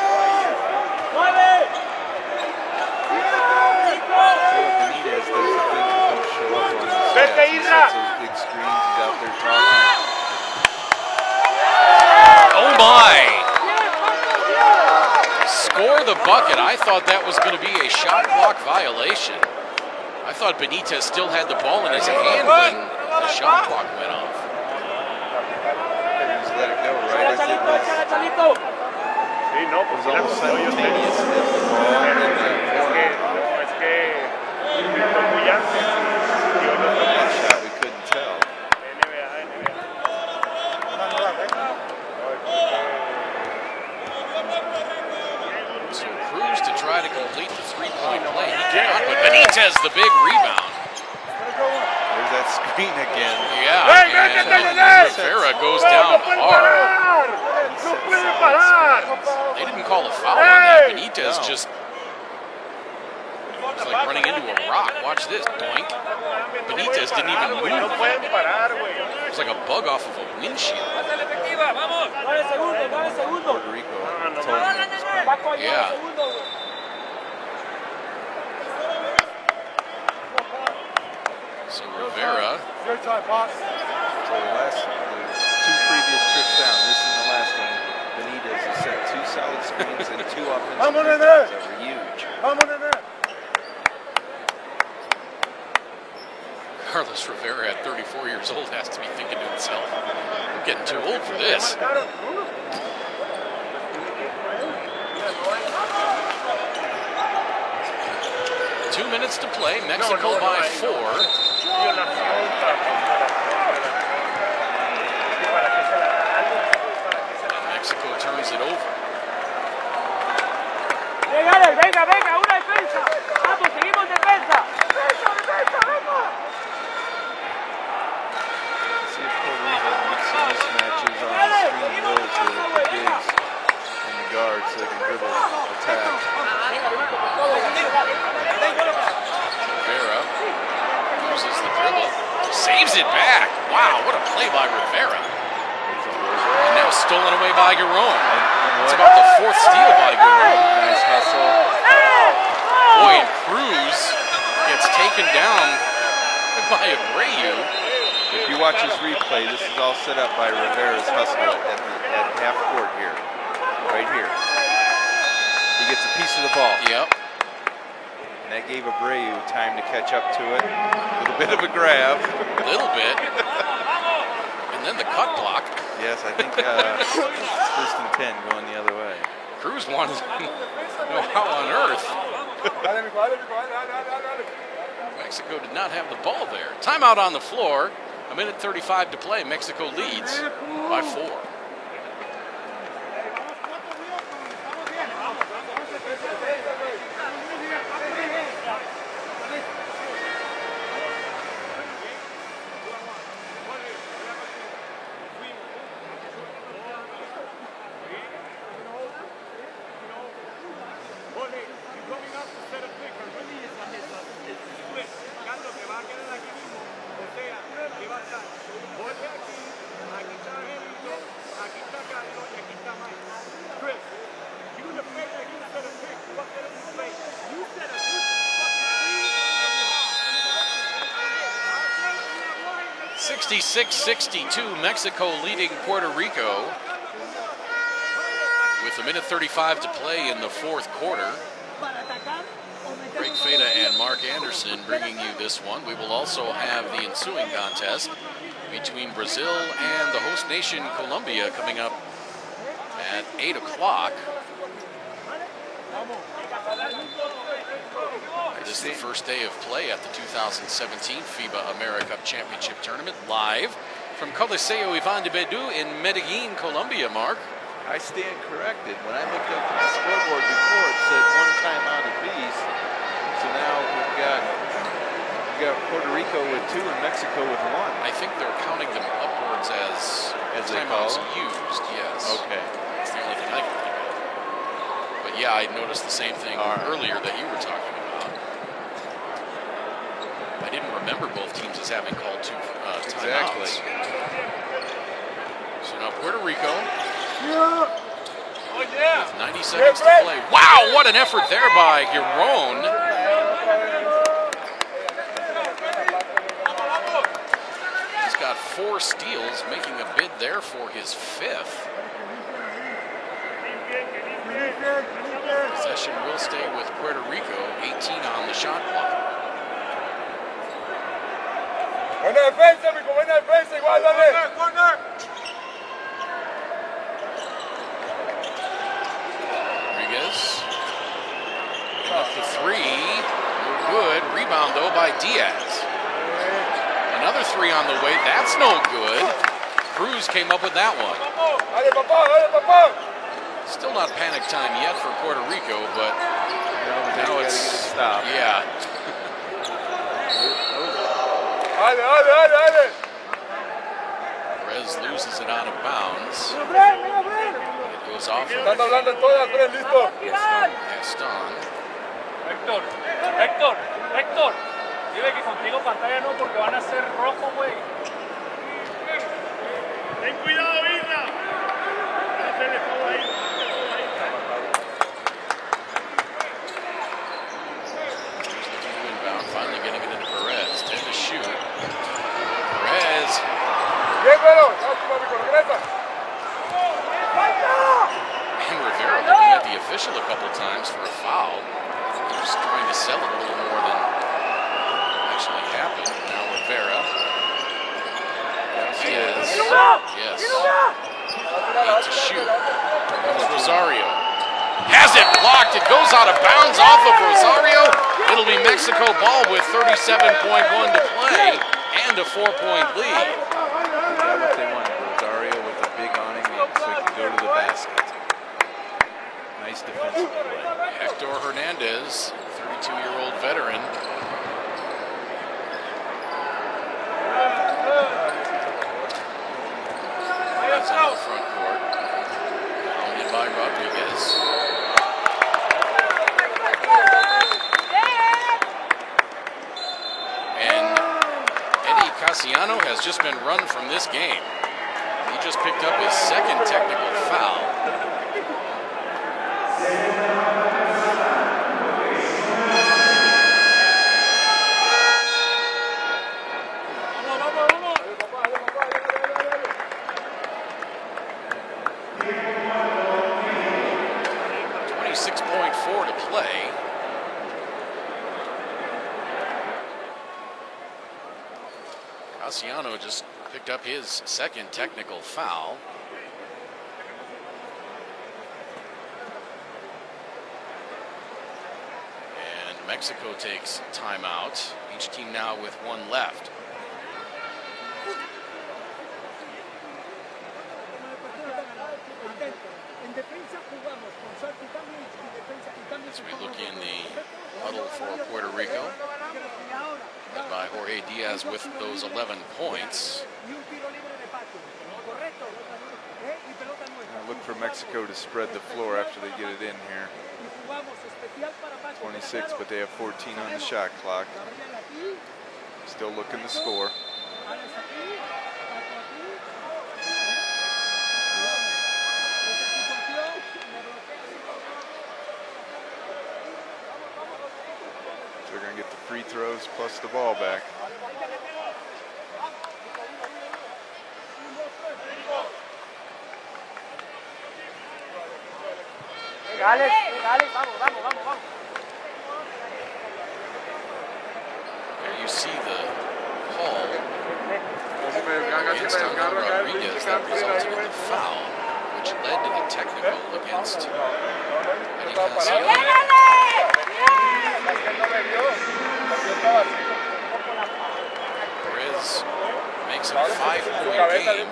Benitez does the things that don't show up on the stats. He sets those big screens. He's out there talking. Oh my! Score the bucket. I thought that was going to be a shot clock violation. I thought Benitez still had the ball in his hand when the shot clock went off. Just let it go right as it was. It was almost simultaneous. Shot, we couldn't tell. So Cruz to try to complete the three-point play. He cannot, but Benitez the big rebound. There's that screen again. Yeah, and Rivera goes down hard. They didn't call a foul on that. Benitez just was like running into a rock. Watch this, doink. Benitez didn't even move. It was like a bug off of a windshield. Puerto Rico told him it was coming. Yeah. So Rivera. So the two previous trips down, this and the last one, Benitez has set 2 solid screens and 2 offensive rebounds that were huge. Carlos Rivera at 34 years old has to be thinking to himself, I'm getting too old for this. Two minutes to play, Mexico by 4. And Mexico turns it over. Venga, venga, una defensa. Vamos, seguimos defensa. See if Puerto Rico makes some mismatches on the screen rolls here with the bigs and the guards so they can dribble attack. Rivera uses the dribble, saves it back. Wow, what a play by Rivera. And now stolen away by Garone. It's about the 4th steal by Garone. Nice hustle. Boy, and Cruz gets taken down by Abreu. If you watch this replay, this is all set up by Rivera's hustle at half court here. Right here. He gets a piece of the ball. Yep. And that gave Abreu time to catch up to it. A little bit of a grab. A little bit. And then the cut block. Yes, I think it's 1st and 10 going the other way. Cruz wanted to know how on earth. Mexico did not have the ball there. Timeout on the floor. A minute 35 to play. Mexico leads by 4. Chris, you in the face like you set a pick. What set a play? You set a good fucking 66-62, Mexico leading Puerto Rico with a minute 35 to play in the 4th quarter. Greg Feda and Mark Anderson bringing you this one. We will also have the ensuing contest between Brazil and the host nation Colombia coming up at 8 o'clock. This is the first day of play at the 2017 FIBA AmeriCup Championship Tournament, live from Coliseo Iván de Bedú in Medellín, Colombia, Mark. I stand corrected. When I looked up at the scoreboard before, it said 1 timeout apiece. So now we've got Puerto Rico with 2 and Mexico with 1. I think they're counting them upwards as timeouts used, yes. Okay. That's the only thing I can think of. But yeah, I noticed the same thing earlier that you were talking about. I didn't remember both teams as having called 2 timeouts. Exactly. So So now Puerto Rico with 90 seconds to play. Wow, what an effort there by Giron. He's got 4 steals, making a bid there for his 5th. Possession will stay with Puerto Rico, 18 on the shot clock. Buena defensa, mijo, buena defensa, igual, dale. Corner. Rodriguez. Off the 3. No good. Rebound, though, by Diaz. Another 3 on the way. That's no good. Cruz came up with that one. Dale, papá, dale, papá. Still not panic time yet for Puerto Rico, but now it's stop. Yeah. Dale, dale, dale, dale. Perez loses it out of bounds. It goes off of Están hablando en todas, tres, listo. Gaston. Héctor, dile que contigo pantalla no, porque van a ser rojo, güey. Ten cuidado, Isla. Hacerle todo ahí. Inbound, finally getting it into Perez. 10 to shoot. Perez. Bien, bueno. Lástima, mijo, regresa. And Rivera looking at the official a couple times for a foul. Just trying to sell it a little more than actually happened. Now Rivera. Yes. 8 to shoot. Here comes Rosario. Has it blocked. It goes out of bounds off of Rosario. It'll be Mexico ball with 37.1 to play and a 4-point lead. Got what they wanted. Rosario with a big awning so he can go to the basket. Nice defensive play. Hector Hernandez, 32-year-old veteran. That's on the front court. Founded by Rodriguez. And Eddie Casiano has just been run from this game. He just picked up his 2nd technical foul. .4 to play. Casiano just picked up his 2nd technical foul. And Mexico takes timeout. Each team now with 1 left. As we look in the huddle for Puerto Rico, led by Jorge Diaz with those 11 points. I look for Mexico to spread the floor after they get it in here. 26, but they have 14 on the shot clock. Still looking to score. They're going to get the free throws plus the ball back. Alex, vamos. There you see the call against Angel Rodriguez that resulted in the foul, which led to the technical against Eddie Casiano. Perez makes it a 5-point game. Cannot make it 6.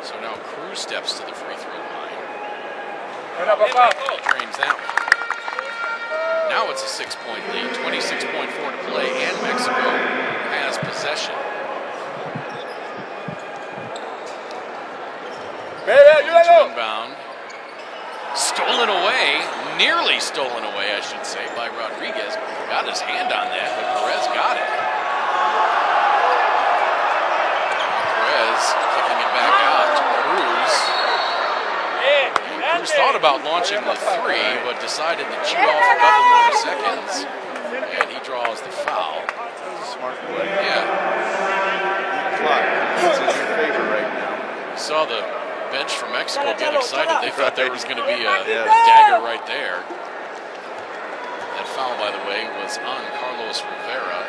So now Cruz steps to the free throw line. Drains that one. Now it's a 6-point lead, 26.4 to play, and Mexico has possession. Inbound. Stolen away, nearly stolen away, I should say, by Rodriguez. Got his hand on that, but Perez got it. Perez kicking it back out to Cruz. Cruz thought about launching the three, but decided to chew off a couple more seconds, and he draws the foul. Smart play. Yeah. Clock. It's in your favor right now. We saw the bench from Mexico get excited. They thought there was going to be a dagger right there. That foul, by the way, was on Carlos Rivera.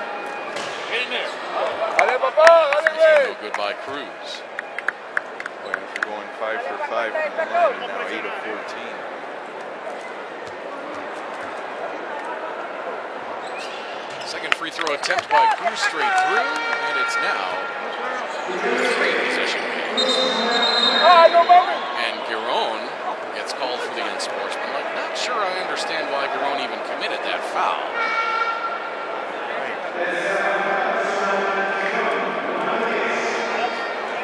No good by Cruz. Boy, after going 5 for 5 from the line, now 8 of 14. Second free throw attempt by Cruz straight through, and it's now 3 possession game. And Giron gets called for the unsportsmanlike. Not sure I understand why Giron even committed that foul.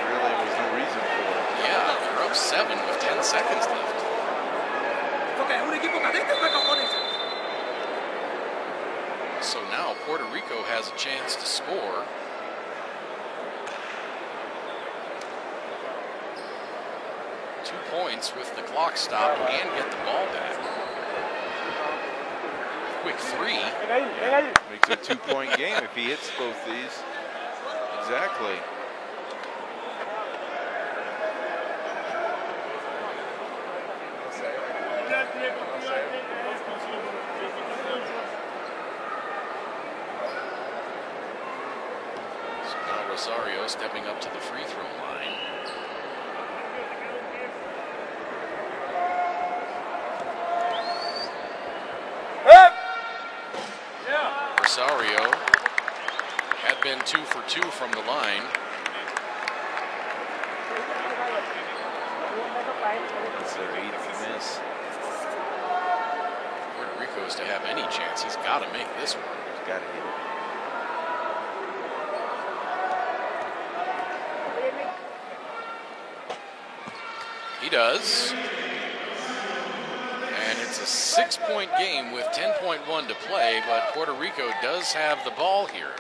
Really, there was no reason for it. Yeah, you're up 7 with 10 seconds left. So now Puerto Rico has a chance to score. Points with the clock stop and get the ball back. Quick three. Makes it a 2-point game if he hits both these. Exactly. So now Rosario stepping up to the free throw line. Rosario had been 2 for 2 from the line. That's their 8th miss. Puerto Rico is to have any chance. He's got to make this one. He's got to hit it. He does. And it's a 6-point game with 10.1 to play, but Puerto Rico does have the ball here.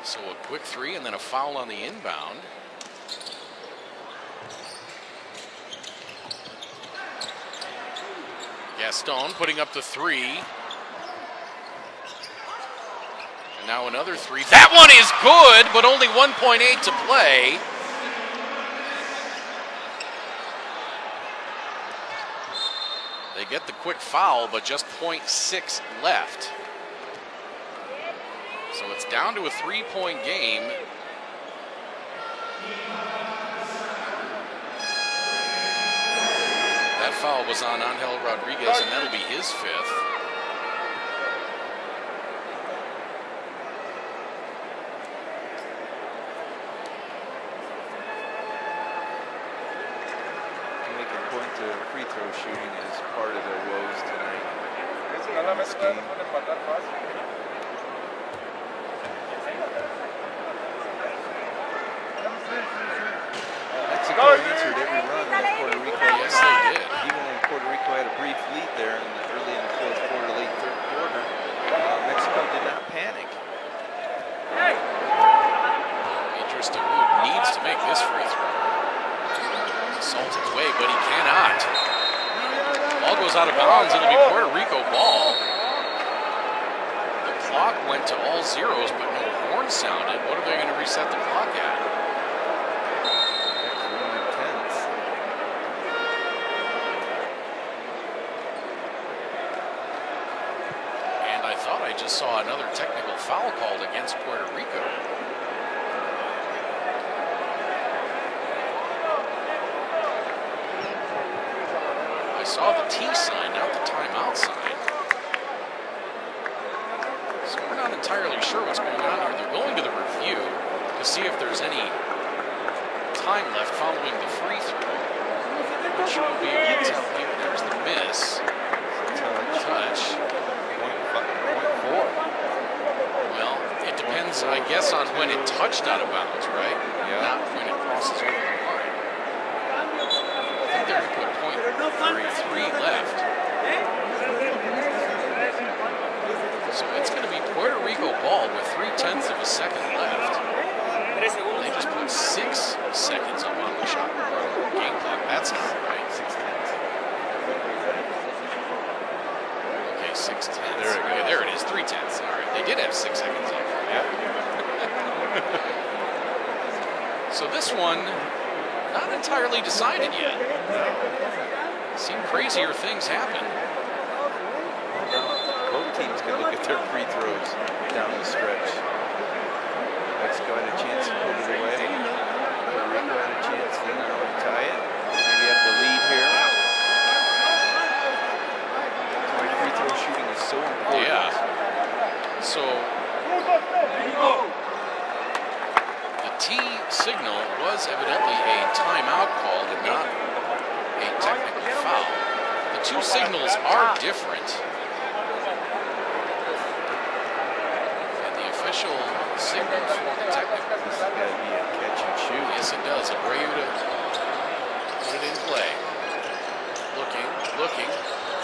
So a quick three and then a foul on the inbound. Gaston putting up the three. And now another three. That one is good, but only 1.8 to play. They get the quick foul, but just 0.6 left. So it's down to a 3-point game. That foul was on Angel Rodriguez, and that'll be his 5th. Free throw shooting is part of their woes tonight in this game. Mexico answered every run that Puerto Rico had. Yes, they did. Even when Puerto Rico had a brief lead there early in the fourth quarter, late third quarter, Mexico did not panic. Idris Dawood needs to make this free throw. Assaulted away, but he cannot. Ball goes out of bounds. It'll be Puerto Rico ball. The clock went to all zeros, but no horn sounded. What are they going to reset the clock at? And I thought I just saw another technical foul called against Puerto Rico. I saw the T sign, not the timeout sign. So we're not entirely sure what's going on here. They're going to the review to see if there's any time left following the free throw, which we'll be able to tell here. There's the miss. Touch. 0.4. Well, it depends, I guess, on when it touched out of bounds, right? Yeah. Not when it crosses over the line. there to put .33 left. So it's going to be Puerto Rico ball with 0.3 of a second left. They just put 6 seconds up on the shot game clock. That's not right. 6/10. Okay, 6/10. There it is. 3/10. All right, they did have 6 seconds up. Yep. So this one, not entirely decided yet. Seen crazier things happen. Both teams can look at their free throws down the stretch. Mexico had a chance to put it away. Puerto Rico had a chance to not only tie it, maybe have the lead here. That's why free throw shooting is so important. Yeah. So the T signal was evidently a timeout called and not a technical foul. The two signals are different. And the official signal for the technical. This is going to be a catch and shoot. Yes, it does. Abreu to put it in play. Looking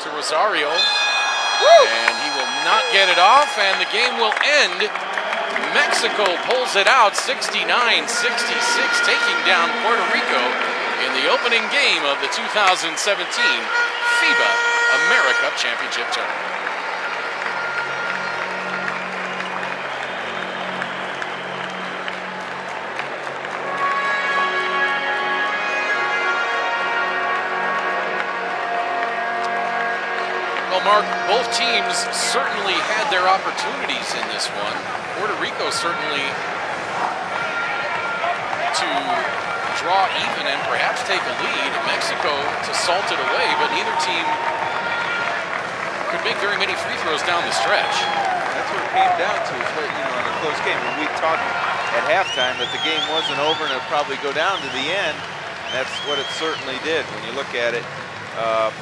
to Rosario. And he will not get it off, and the game will end. Mexico pulls it out 69-66, taking down Puerto Rico in the opening game of the 2017 FIBA AmeriCup Championship Tournament. Well, Mark, both teams certainly had their opportunities in this one. Puerto Rico certainly to draw even and perhaps take a lead. Mexico to salt it away, but neither team could make very many free throws down the stretch. That's what it came down to, is what, in a close game. And we talked at halftime that the game wasn't over and it'd probably go down to the end. And that's what it certainly did when you look at it.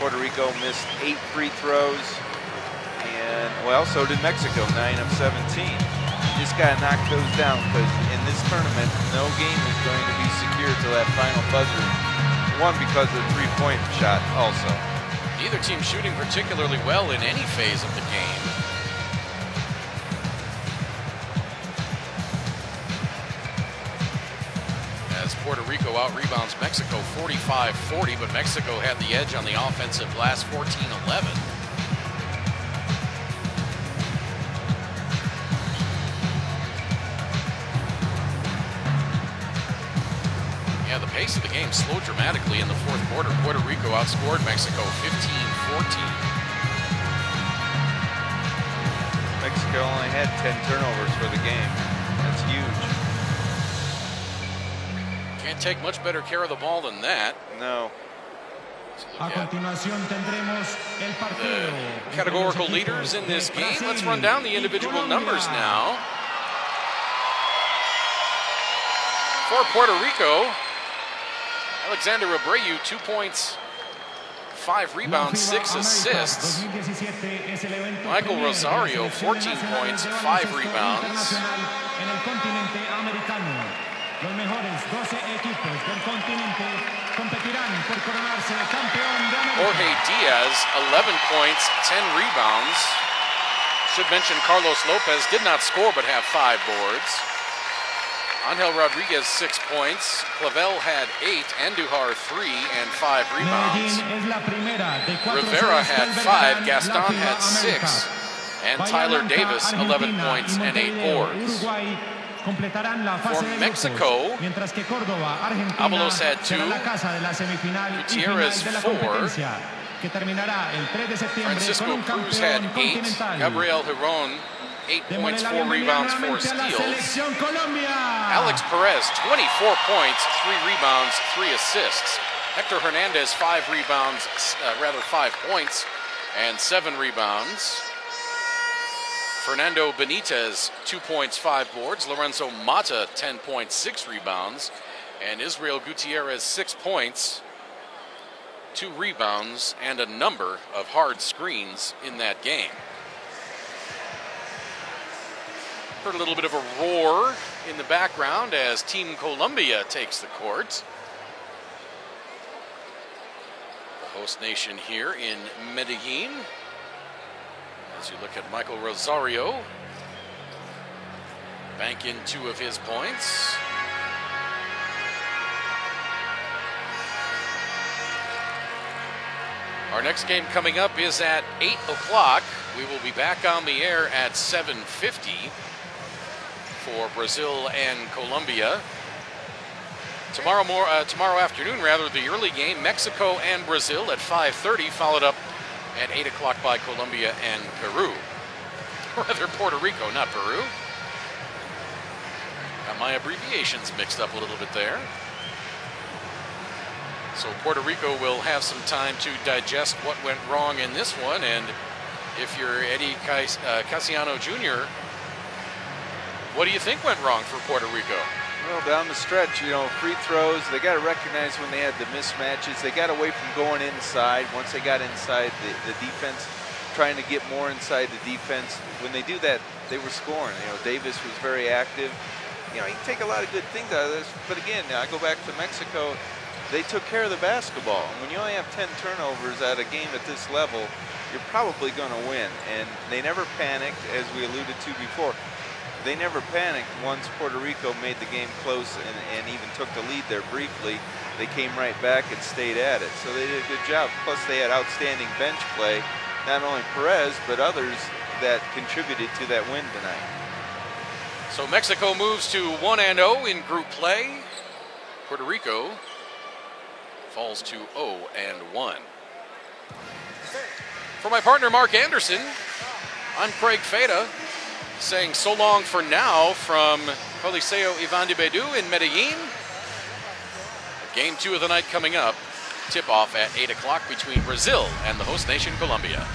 Puerto Rico missed 8 free throws, and well, so did Mexico, 9 of 17. You just got to knock those down, because in this tournament, no game is going to be secure till that final buzzer. One, because of the three-point shot also. Neither team shooting particularly well in any phase of the game. As Puerto Rico out-rebounds Mexico 45-40, but Mexico had the edge on the offensive glass 14-11. Yeah, the pace of the game slowed dramatically in the fourth quarter. Puerto Rico outscored Mexico 15-14. Mexico only had 10 turnovers for the game. That's huge. Can't take much better care of the ball than that. No. A continuación tendremos el partido. The categorical leaders in this game. Let's run down the individual numbers now. For Puerto Rico, Alexander Abreu, 2 points, 5 rebounds, 6 assists. Michael Rosario, 14 points, 5 rebounds. Los mejores 12 equipos del continente competirán por coronarse campeón de América. Jorge Diaz, 11 points, 10 rebounds. Should mention Carlos Lopez did not score but have 5 boards. Angel Rodriguez, 6 points. Clavel had 8, Andujar 3 and 5 rebounds. Rivera had 5, Gaston had 6, and Tyler Davis, 11 points and 8 boards. For Mexico, Avalos had 2, Gutierrez 4, Francisco Cruz had 8, Gabriel Giron 8 points, 4 rebounds, 4 steals. Alex Perez, 24 points, 3 rebounds, 3 assists. Hector Hernandez, 5 rebounds, 5 points and 7 rebounds. Fernando Benitez, 2 points, 5 boards. Lorenzo Mata, 10 points, 6 rebounds. And Israel Gutierrez, 6 points, 2 rebounds, and a number of hard screens in that game. Heard a little bit of a roar in the background as Team Colombia takes the court. host nation here in Medellin. As you look at Michael Rosario, bank in 2 of his points. Our next game coming up is at 8 o'clock. We will be back on the air at 7:50 for Brazil and Colombia. Tomorrow afternoon, the early game, Mexico and Brazil at 5:30, followed up at 8 o'clock by Colombia and Peru. Rather, Puerto Rico, not Peru. Got my abbreviations mixed up a little bit there. So Puerto Rico will have some time to digest what went wrong in this one. And if you're Eddie Casiano Jr., what do you think went wrong for Puerto Rico? Well, down the stretch, you know, free throws, they got to recognize when they had the mismatches. They got away from going inside. Once they got inside the defense, trying to get more inside the defense. When they do that, they were scoring. You know, Davis was very active. You know, you can take a lot of good things out of this. But again, I go back to Mexico. They took care of the basketball. And when you only have 10 turnovers at a game at this level, you're probably going to win. And they never panicked, as we alluded to before. They never panicked once Puerto Rico made the game close and even took the lead there briefly. They came right back and stayed at it. So they did a good job. Plus, they had outstanding bench play. Not only Perez, but others that contributed to that win tonight. So Mexico moves to 1-0 in group play. Puerto Rico falls to 0-1. For my partner, Mark Anderson, I'm Craig Feda, saying so long for now from Coliseo Iván de Bedú in Medellin. Game 2 of the night coming up. Tip-off at 8 o'clock between Brazil and the host nation, Colombia.